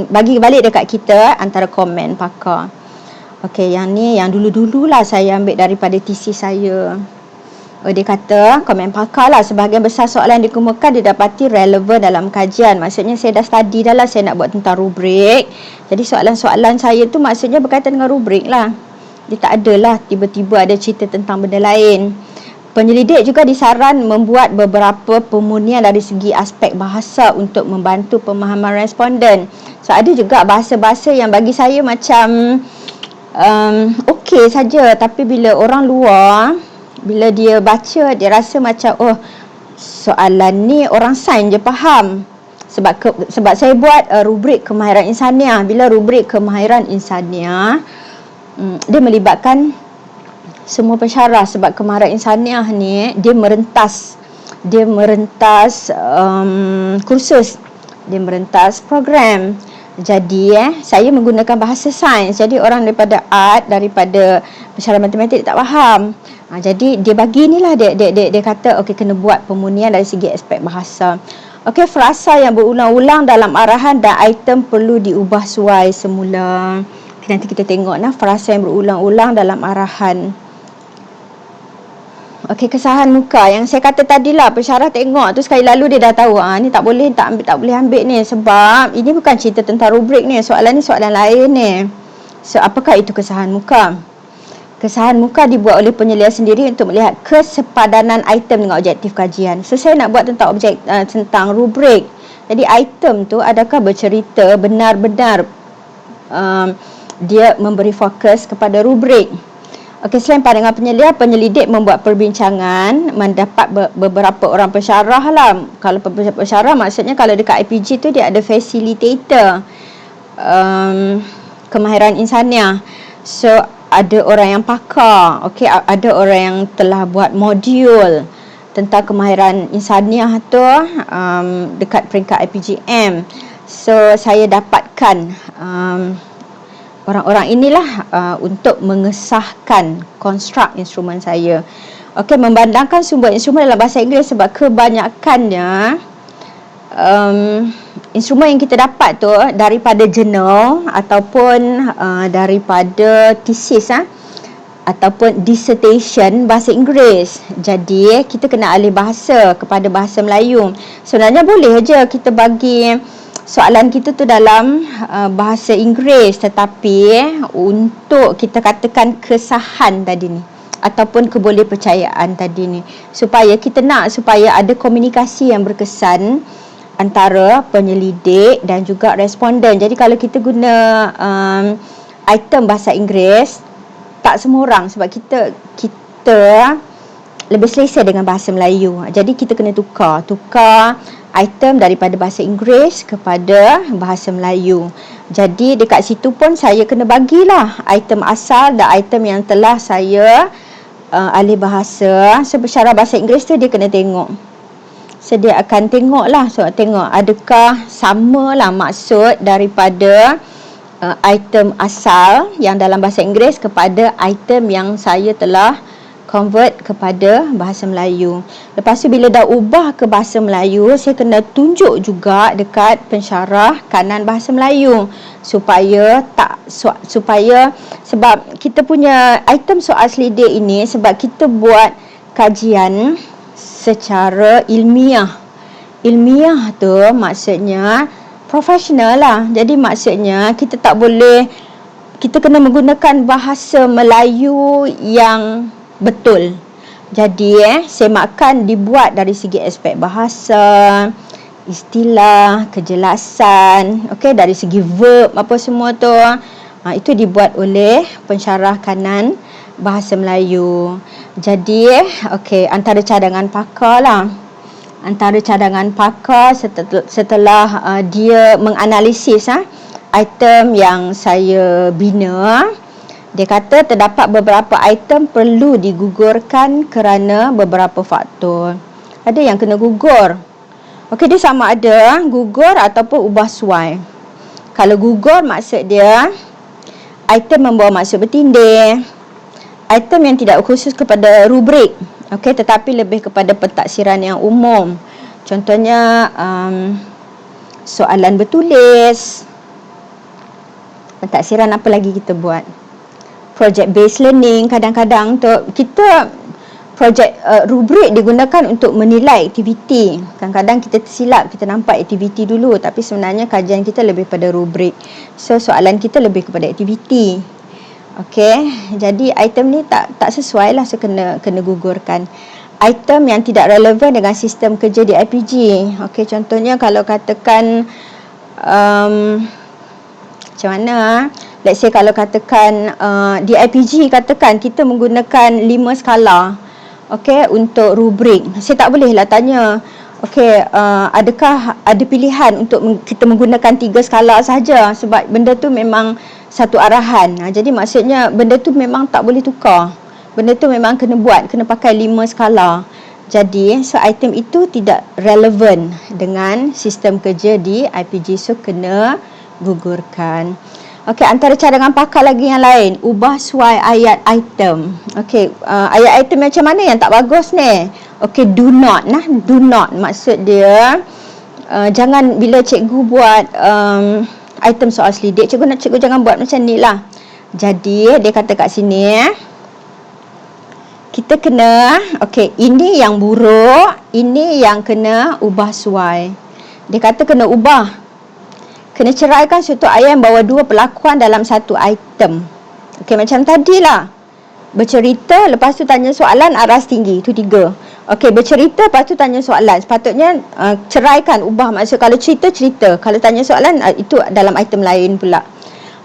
bagi balik dekat kita antara komen pakar. Okey, yang ni yang dulu-dululah saya ambil daripada tesis saya. Dia kata, komen pakar lah, sebahagian besar soalan yang dikemukakan didapati relevan dalam kajian. Maksudnya saya dah study dah lah, saya nak buat tentang rubrik. Jadi soalan-soalan saya tu maksudnya berkaitan dengan rubrik lah. Dia tak adalah tiba-tiba ada cerita tentang benda lain. Penyelidik juga disaran membuat beberapa pemunian dari segi aspek bahasa untuk membantu pemahaman responden. So ada juga bahasa-bahasa yang bagi saya macam okey saja, tapi bila orang luar, bila dia baca, dia rasa macam soalan ni orang sains je faham. Sebab saya buat rubrik kemahiran insaniah. Bila rubrik kemahiran insaniah, dia melibatkan semua pensyarah, sebab kemahiran insaniah ni dia merentas kursus, dia merentas program. Jadi saya menggunakan bahasa sains. Jadi orang daripada art, daripada pensyarah matematik tak faham. Jadi dia bagi ni lah, dia kata okey, kena buat pemunian dari segi aspek bahasa. Okey, frasa yang berulang-ulang dalam arahan dan item perlu diubah suai semula. Nanti kita tengok lah frasa yang berulang-ulang dalam arahan. Okey, kesahan muka yang saya kata tadilah, pensyarah tengok tu sekali lalu dia dah tahu ni tak boleh ni, sebab ini bukan cerita tentang rubrik ni, soalan ni soalan lain ni. So apakah itu kesahan muka? Kesahan muka dibuat oleh penyelia sendiri untuk melihat kesepadanan item dengan objektif kajian. So saya nak buat tentang rubrik. Jadi item tu adakah bercerita benar-benar dia memberi fokus kepada rubrik. Okey, selain pandangan penyelidik membuat perbincangan, mendapat beberapa orang pensyarah lah. Kalau pensyarah maksudnya kalau dekat IPG tu dia ada facilitator kemahiran insaniah. So ada orang yang pakar, okey, ada orang yang telah buat modul tentang kemahiran insaniah tu dekat peringkat IPGM. So saya dapatkan orang-orang inilah untuk mengesahkan konstruk instrumen saya. Okey, membandangkan sumber instrumen dalam bahasa Inggeris, sebab kebanyakannya instrumen yang kita dapat tu daripada jurnal ataupun daripada thesis ataupun dissertation bahasa Inggeris. Jadi kita kena alih bahasa kepada bahasa Melayu. Sebenarnya boleh je kita bagi soalan kita tu dalam bahasa Inggeris, tetapi untuk kita katakan kesahan tadi ni ataupun kebolehpercayaan tadi ni, supaya ada komunikasi yang berkesan antara penyelidik dan juga responden. Jadi kalau kita guna item bahasa Inggeris, tak semua orang, sebab kita lebih selesa dengan bahasa Melayu. Jadi kita kena tukar item daripada bahasa Inggeris kepada bahasa Melayu. Jadi dekat situ pun saya kena bagilah item asal dan item yang telah saya alih bahasa. So pensyarah bahasa Inggeris tu dia kena tengok. So dia akan tengok lah, tengok adakah samalah maksud daripada item asal yang dalam bahasa Inggeris kepada item yang saya telah convert kepada bahasa Melayu. Lepas tu bila dah ubah ke bahasa Melayu, saya kena tunjuk juga dekat pensyarah kanan bahasa Melayu supaya sebab kita punya item soal selidik ini, sebab kita buat kajian secara ilmiah. Ilmiah tu maksudnya profesional lah. Jadi maksudnya kita kena menggunakan bahasa Melayu yang betul. Jadi semakkan dibuat dari segi aspek bahasa, istilah, kejelasan, okey, dari segi verb apa semua tu. Itu dibuat oleh pensyarah kanan bahasa Melayu. Jadi okey, antara cadangan pakar lah. Antara cadangan pakar setelah dia menganalisis item yang saya bina, dia kata terdapat beberapa item perlu digugurkan kerana beberapa faktor. Ada yang kena gugur. Okey, dia sama ada gugur ataupun ubah suai. Kalau gugur maksud dia item membawa maksud bertindih. Item yang tidak khusus kepada rubrik. Okey, tetapi lebih kepada pentaksiran yang umum. Contohnya soalan bertulis. Pentaksiran apa lagi kita buat? Project based learning, kadang-kadang tu kita rubrik digunakan untuk menilai aktiviti. Kadang-kadang kita tersilap, kita nampak aktiviti dulu, tapi sebenarnya kajian kita lebih pada rubrik. So soalan kita lebih kepada aktiviti. Okey, jadi item ni tak sesuai lah, so kena gugurkan. Item yang tidak relevan dengan sistem kerja di IPG. Okey, contohnya kalau katakan macam mana? Let's say kalau katakan di IPG katakan kita menggunakan 5 skala. Okey, untuk rubrik. Saya tak bolehlah tanya, okey, adakah ada pilihan untuk kita menggunakan 3 skala saja, sebab benda tu memang satu arahan. Jadi maksudnya benda tu memang tak boleh tukar. Benda tu memang kena pakai 5 skala. Jadi, so item itu tidak relevan dengan sistem kerja di IPG, so kena gugurkan. Okey, antara cadangan pakar lagi yang lain, ubah suai ayat item. Okey, ayat item macam mana yang tak bagus ni? Okey, do not. Do not maksud dia jangan, bila cikgu buat item soal selidik, cikgu jangan buat macam ni lah. Jadi dia kata kat sini, kita kena, okey, ini yang buruk, ini yang kena ubah suai. Dia kata kena ubah. Kena ceraikan suatu ayat yang bawa 2 pelakuan dalam satu item. Okey, macam tadilah. Bercerita, lepas tu tanya soalan, aras tinggi. Itu 3. Okey, bercerita, lepas tu tanya soalan. Sepatutnya ceraikan, ubah. Maksud kalau cerita. Kalau tanya soalan, itu dalam item lain pula.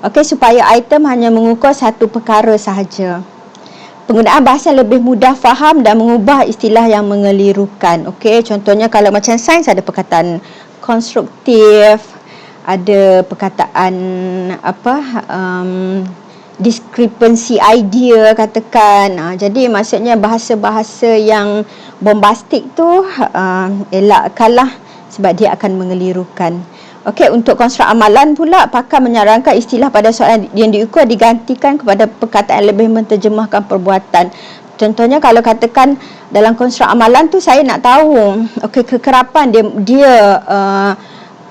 Okey, supaya item hanya mengukur satu perkara sahaja. Penggunaan bahasa lebih mudah faham dan mengubah istilah yang mengelirukan. Okey, contohnya kalau macam sains ada perkataan konstruktif, ada perkataan discrepancy idea katakan. Jadi maksudnya bahasa-bahasa yang bombastik tu elakkanlah, sebab dia akan mengelirukan. Okey, untuk konstruk amalan pula, pakar menyarankan istilah pada soalan yang diukur digantikan kepada perkataan yang lebih menterjemahkan perbuatan. Contohnya kalau katakan dalam konstruk amalan tu saya nak tahu, okey, kekerapan dia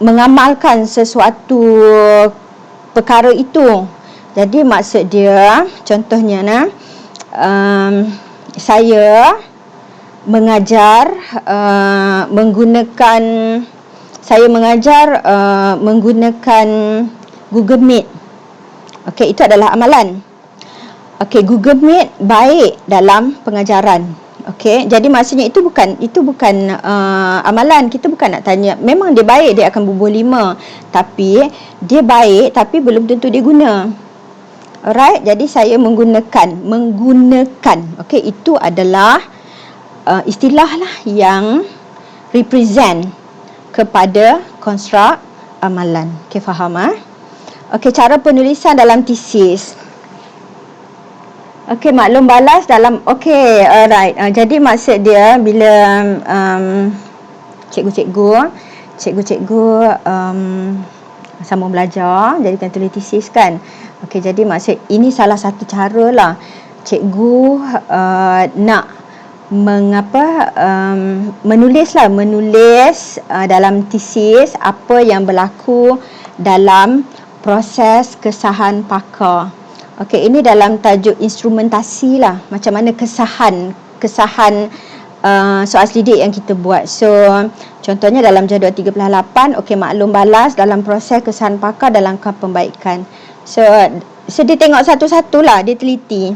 mengamalkan sesuatu perkara itu. Jadi maksud dia, contohnya saya mengajar menggunakan Google Meet. Okey, itu adalah amalan. Okey, Google Meet baik dalam pengajaran. Okey, jadi maksudnya itu bukan amalan. Kita bukan nak tanya memang dia baik, dia akan bubuh 5, tapi dia baik tapi belum tentu dia guna. Alright, jadi saya menggunakan. Okey, itu adalah istilah lah yang represent kepada konstruk amalan. Okey, faham Okey, cara penulisan dalam tesis. Okey, maklum balas dalam, okey, alright. Jadi maksud dia bila cikgu-cikgu sambung belajar, jadi kan tulis tesis kan. Okey, jadi maksud ini salah satu cara lah cikgu nak menulis dalam tesis apa yang berlaku dalam proses kesahan pakar. Okey, ini dalam tajuk instrumentasi lah, macam mana kesahan soal selidik yang kita buat. So contohnya dalam jadual 38, okey, maklum balas dalam proses kesahan pakar dalam langkah pembaikan. So dia tengok satu-satu lah, dia teliti.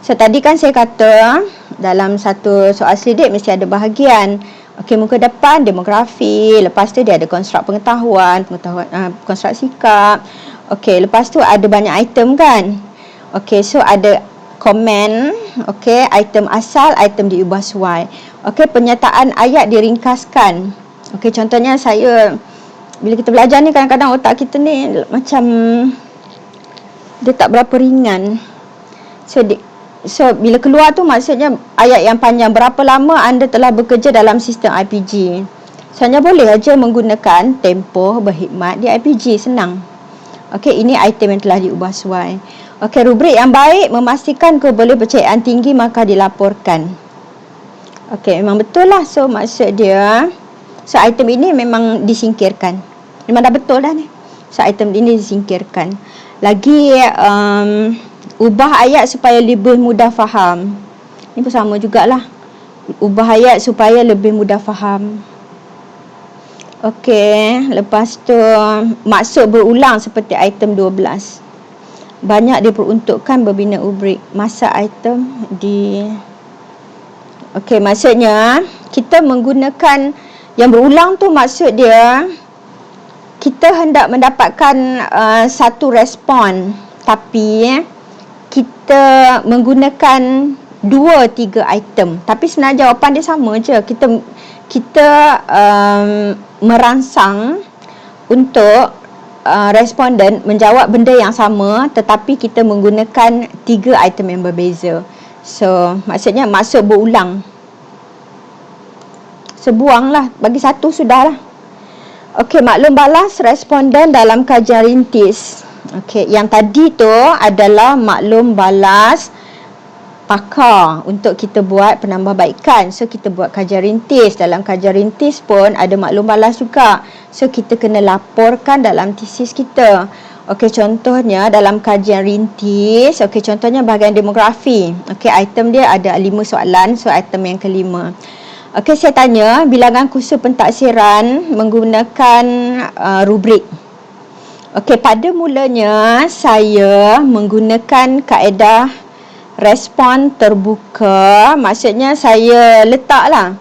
So tadi kan saya kata dalam satu soal selidik mesti ada bahagian. Okey, muka depan demografi, lepas tu dia ada konstruk pengetahuan, konstruk sikap. Okey, lepas tu ada banyak item kan. Okey, so ada komen, okey, item asal, item diubah suai. Okey, penyertaan ayat diringkaskan. Okey, contohnya bila kita belajar ni, kadang-kadang otak kita ni macam dia tak berapa ringan. So bila keluar tu maksudnya ayat yang panjang, berapa lama anda telah bekerja dalam sistem IPG. So hanya boleh aja menggunakan tempoh berkhidmat di IPG, senang. Okey, ini item yang telah diubah suai. Okey, rubrik yang baik memastikan keboleh percayaan tinggi maka dilaporkan. Okey, memang betul lah. So maksud dia, so item ini memang disingkirkan. Memang dah betul dah ni. So item ini disingkirkan. Lagi ubah ayat supaya lebih mudah faham. Ini pun sama jugalah. ubah ayat supaya lebih mudah faham. Okey, lepas tu maksud berulang seperti item 12. Banyak diperuntukkan berbina ubrik. Masa item di okey, maksudnya kita menggunakan yang berulang tu, maksud dia kita hendak mendapatkan satu respon, tapi kita menggunakan 2-3 item, tapi sebenarnya jawapan dia sama je. Kita merangsang untuk responden menjawab benda yang sama, tetapi kita menggunakan 3 item yang berbeza. So maksudnya maksud berulang. Sebuanglah, bagi satu sudahlah. Okey, maklum balas responden dalam kajian rintis. Okey, yang tadi tu adalah maklum balas pakar untuk kita buat penambahbaikan. So kita buat kajian rintis. Dalam kajian rintis pun ada maklum balas juga. So kita kena laporkan dalam tesis kita. Okey, contohnya dalam kajian rintis, okey, contohnya bahagian demografi. Okey, item dia ada 5 soalan. So item yang kelima. Okey, saya tanya bilangan kursus pentaksiran menggunakan rubrik. Okey, pada mulanya saya menggunakan kaedah respon terbuka. Maksudnya saya letaklah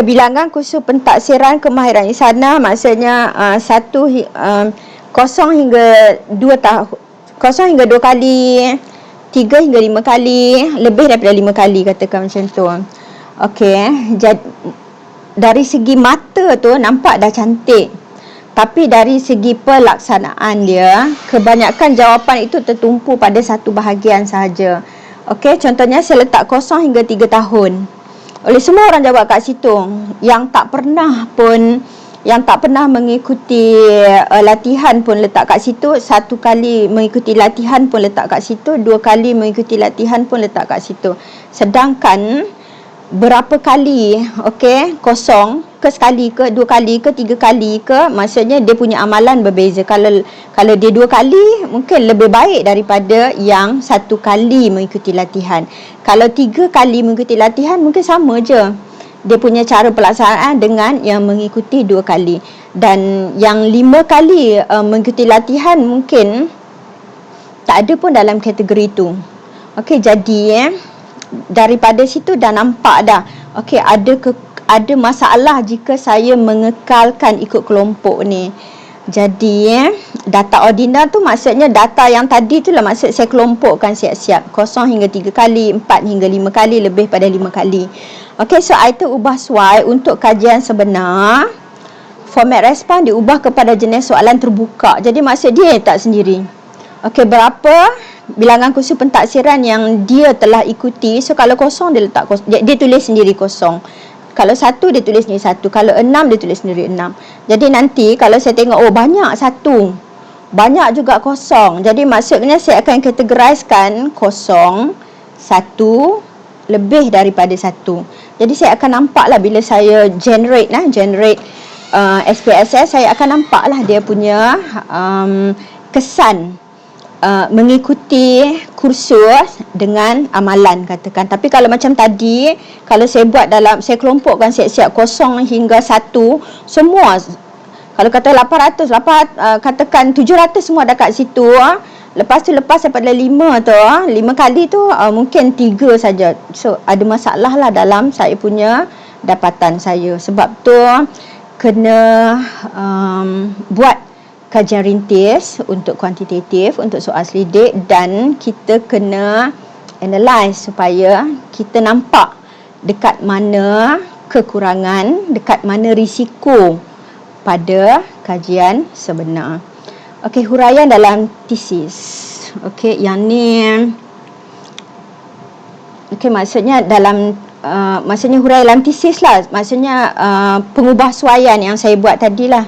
bilangan kursus pentaksiran kemahiran insana, maksudnya 0 hingga 2 tahun, 0 hingga 2 kali, 3 hingga 5 kali, lebih daripada 5 kali, katakan macam tu. Okey, dari segi mata tu nampak dah cantik, tapi dari segi pelaksanaan dia, kebanyakan jawapan itu tertumpu pada satu bahagian sahaja. Okey, contohnya saya letak 0 hingga 3 tahun. Oleh semua orang jawab kat situ. Yang tak pernah mengikuti latihan pun letak kat situ. 1 kali mengikuti latihan pun letak kat situ. 2 kali mengikuti latihan pun letak kat situ. Sedangkan berapa kali, 0 ke sekali ke, 2 kali ke, 3 kali ke, maksudnya dia punya amalan berbeza. Kalau dia 2 kali, mungkin lebih baik daripada yang 1 kali mengikuti latihan. Kalau 3 kali mengikuti latihan, mungkin sama je dia punya cara pelaksanaan dengan yang mengikuti 2 kali. Dan yang 5 kali mengikuti latihan mungkin tak ada pun dalam kategori tu. Okey, jadi daripada situ dah nampak dah. Okey, ada masalah jika saya mengekalkan ikut kelompok ni. Jadi data ordinal tu maksudnya data yang tadi tu lah, maksud saya kelompokkan siap-siap. 0 hingga 3 kali, 4 hingga 5 kali, lebih pada 5 kali. Okey, so item ubah suai untuk kajian sebenar. Format respon diubah kepada jenis soalan terbuka. Jadi maksud dia tak sendiri. Okey, berapa bilangan kursus pentaksiran yang dia telah ikuti. So kalau 0 dia letak 0, dia tulis sendiri 0. Kalau 1 dia tulis sendiri 1. Kalau 6 dia tulis sendiri 6. Jadi nanti kalau saya tengok banyak 1, banyak juga 0. Jadi maksudnya saya akan kategoriskan 0, 1, lebih daripada 1. Jadi saya akan nampaklah bila saya generate SPSS, saya akan nampaklah dia punya kesan mengikuti kursus dengan amalan, katakan. Tapi kalau macam tadi, kalau saya buat saya kelompokkan siap-siap 0 hingga 1, semua, kalau kata 800, katakan 700 semua dah kat situ. Lepas daripada 5 tu, 5 kali tu mungkin 3 saja. So ada masalah lah dalam saya punya dapatan saya. Sebab tu kena buat kajian rintis untuk kuantitatif, untuk soal selidik, dan kita kena analyse supaya kita nampak dekat mana kekurangan, dekat mana risiko pada kajian sebenar. Okey, huraian dalam tesis. Okey, yang ni maksudnya dalam maksudnya huraian dalam tesis lah. Maksudnya pengubahsuaian yang saya buat tadilah.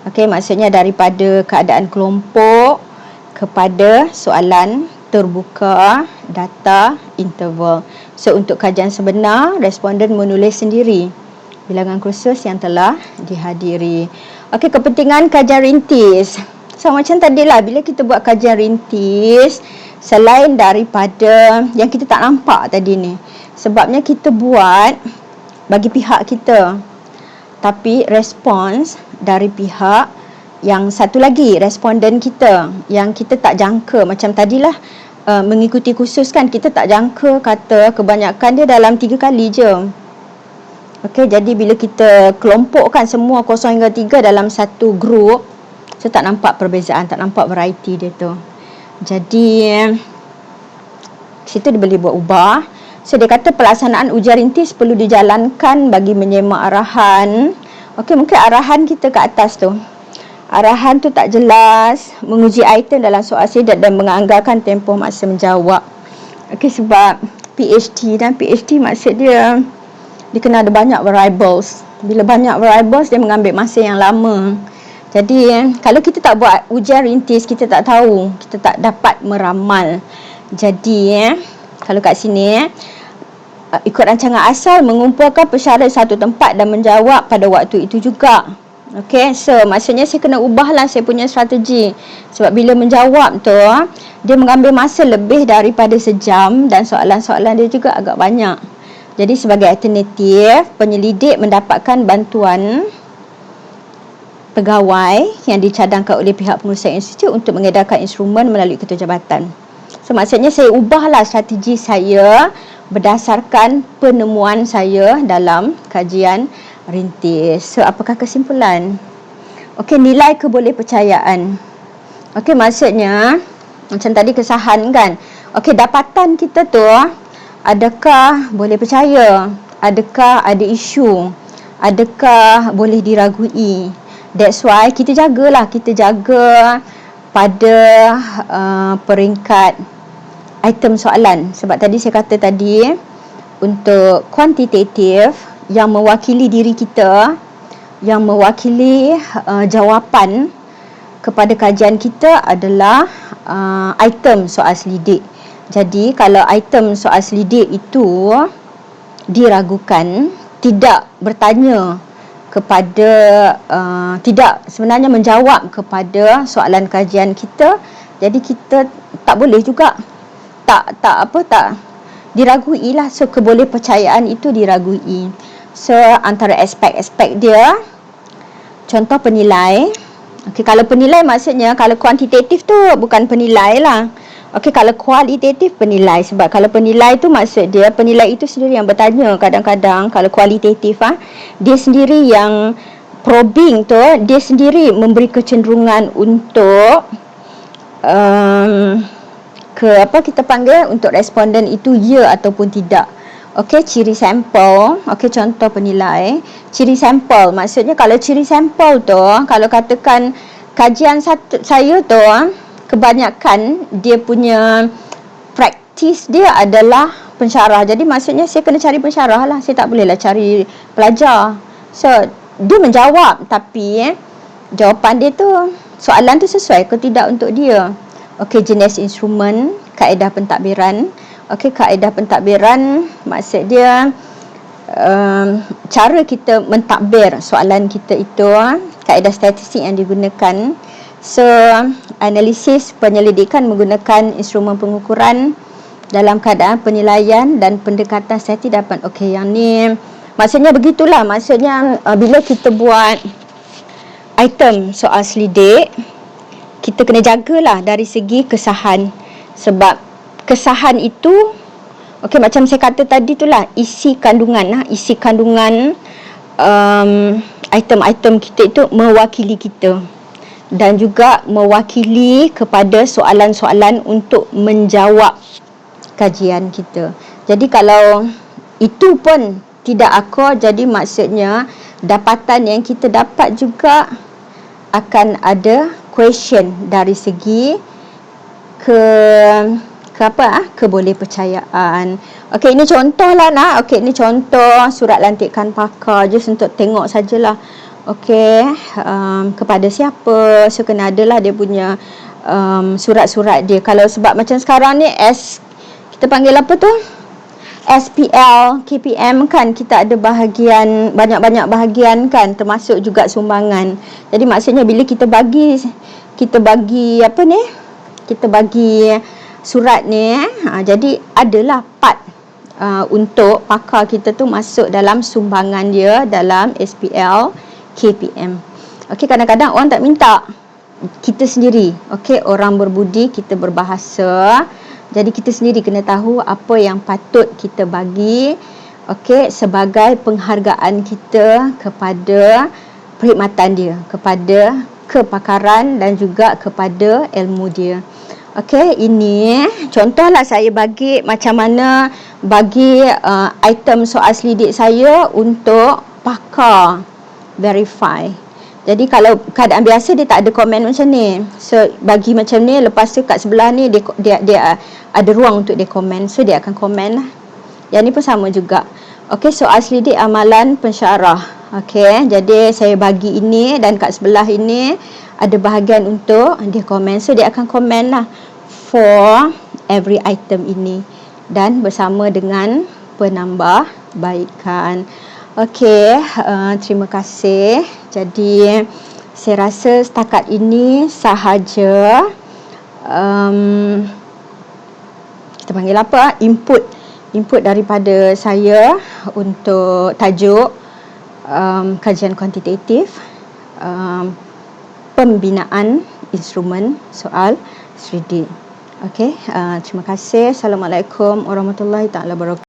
Okey, maksudnya daripada keadaan kelompok kepada soalan terbuka, data, interval. So untuk kajian sebenar, responden menulis sendiri bilangan kursus yang telah dihadiri. Okey, kepentingan kajian rintis. So macam tadilah, bila kita buat kajian rintis, selain daripada yang kita tak nampak tadi ni, sebabnya kita buat bagi pihak kita, tapi respons dari pihak yang satu lagi, responden kita yang kita tak jangka. Macam tadilah mengikuti kursus kan, kita tak jangka kata kebanyakan dia dalam 3 kali je. Okey, jadi bila kita kelompokkan semua 0 hingga 3 dalam satu grup, so tak nampak perbezaan, tak nampak variety dia tu. Jadi situ dia boleh buat ubah. So dia kata pelaksanaan ujian rintis perlu dijalankan bagi menyemak arahan. Okey, mungkin arahan kita kat atas tu, arahan tu tak jelas, menguji item dalam soal sidat dan menganggarkan tempoh masa menjawab. Okey, sebab PhD maksud dia kena ada banyak variables. Bila banyak variables, dia mengambil masa yang lama. Jadi kalau kita tak buat ujian rintis, kita tak tahu, kita tak dapat meramal. Jadi kalau kat sini ikut rancangan asal, mengumpulkan pesara satu tempat dan menjawab pada waktu itu juga. Okey, so maksudnya saya kena ubahlah saya punya strategi. Sebab bila menjawab tu, dia mengambil masa lebih daripada sejam dan soalan-soalan dia juga agak banyak. Jadi sebagai alternatif, penyelidik mendapatkan bantuan pegawai yang dicadangkan oleh pihak pengurusan institut untuk mengedarkan instrumen melalui ketua jabatan. So maksudnya saya ubahlah strategi saya berdasarkan penemuan saya dalam kajian rintis. So apakah kesimpulan? Okey, nilai kebolehpercayaan. Okey, maksudnya macam tadi kesahan kan. Okey, dapatan kita tu adakah boleh percaya? Adakah ada isu? Adakah boleh diragui? That's why kita jaga pada peringkat item soalan. Sebab tadi saya kata tadi, untuk kuantitatif yang mewakili diri kita, yang mewakili jawapan kepada kajian kita adalah item soal selidik. Jadi kalau item soal selidik itu diragukan, tidak bertanya kepada tidak sebenarnya menjawab kepada soalan kajian kita, jadi kita tak boleh juga tak diragui lah. So kebolehpercayaan itu diragui. So antara aspek-aspek dia, contoh penilai. Okey, kalau penilai maksudnya kalau kuantitatif tu bukan penilai lah. Okey, kalau kualitatif penilai. Sebab kalau penilai tu maksud dia, penilai itu sendiri yang bertanya. Kadang-kadang kalau kualitatif dia sendiri yang probing tu, dia sendiri memberi kecenderungan untuk kita panggil untuk responden itu ya ataupun tidak. Okey, ciri sampel. Okey, contoh penilai. Ciri sampel maksudnya kalau ciri sampel tu, kalau katakan kajian saya tu kebanyakan dia punya praktis dia adalah pensyarah. Jadi maksudnya saya kena cari pensyarah lah. Saya tak bolehlah cari pelajar. So dia menjawab, tapi jawapan dia tu, soalan tu sesuai ke tidak untuk dia. Okey, jenis instrumen, kaedah pentadbiran. Okey, kaedah pentadbiran maksud dia cara kita mentadbir soalan kita itu, kaedah statistik yang digunakan. So analisis penyelidikan menggunakan instrumen pengukuran dalam keadaan penilaian dan pendekatan statistik dapat. Okey, yang ni maksudnya begitulah. Maksudnya bila kita buat item soal selidik, kita kena jagalah dari segi kesahan. Sebab kesahan itu, okey, macam saya kata tadi itulah isi kandungan item-item kita itu mewakili kita dan juga mewakili kepada soalan-soalan untuk menjawab kajian kita. Jadi kalau itu pun tidak akor, jadi maksudnya dapatan yang kita dapat juga akan ada question dari segi kebolehpercayaan. Okey, ini contoh lah nak. Okey, ini contoh surat lantikan pakar, just untuk tengok sajalah. Okey, kepada siapa, so kena adalah dia punya surat-surat dia. Kalau sebab macam sekarang ni kita panggil apa tu, SPL, KPM kan, kita ada bahagian, banyak-banyak bahagian kan, termasuk juga sumbangan. Jadi maksudnya bila kita bagi surat ni, jadi adalah part untuk pakar kita tu masuk dalam sumbangan dia dalam SPL KPM. Okey, kadang-kadang orang tak minta, kita sendiri, okey, orang berbudi, kita berbahasa. Jadi kita sendiri kena tahu apa yang patut kita bagi, okey, sebagai penghargaan kita kepada perkhidmatan dia, kepada kepakaran dan juga kepada ilmu dia. Okey, ini contohlah saya bagi macam mana bagi item soal selidik saya untuk pakar verify. Jadi kalau keadaan biasa dia tak ada komen macam ni. So bagi macam ni, lepas tu kat sebelah ni dia ada ruang untuk dia komen. So dia akan komen lah. Yang ni pun sama juga. Okey, soal selidik amalan pensyarah. Okey, jadi saya bagi ini dan kat sebelah ini ada bahagian untuk dia komen. So dia akan komen lah for every item ini dan bersama dengan penambahbaikan. Okey, terima kasih. Jadi saya rasa setakat ini sahaja kita panggil apa? Input daripada saya untuk tajuk kajian kuantitatif, pembinaan instrumen soal selidik. Okey, terima kasih. Assalamualaikum warahmatullahi taala wabarakatuh.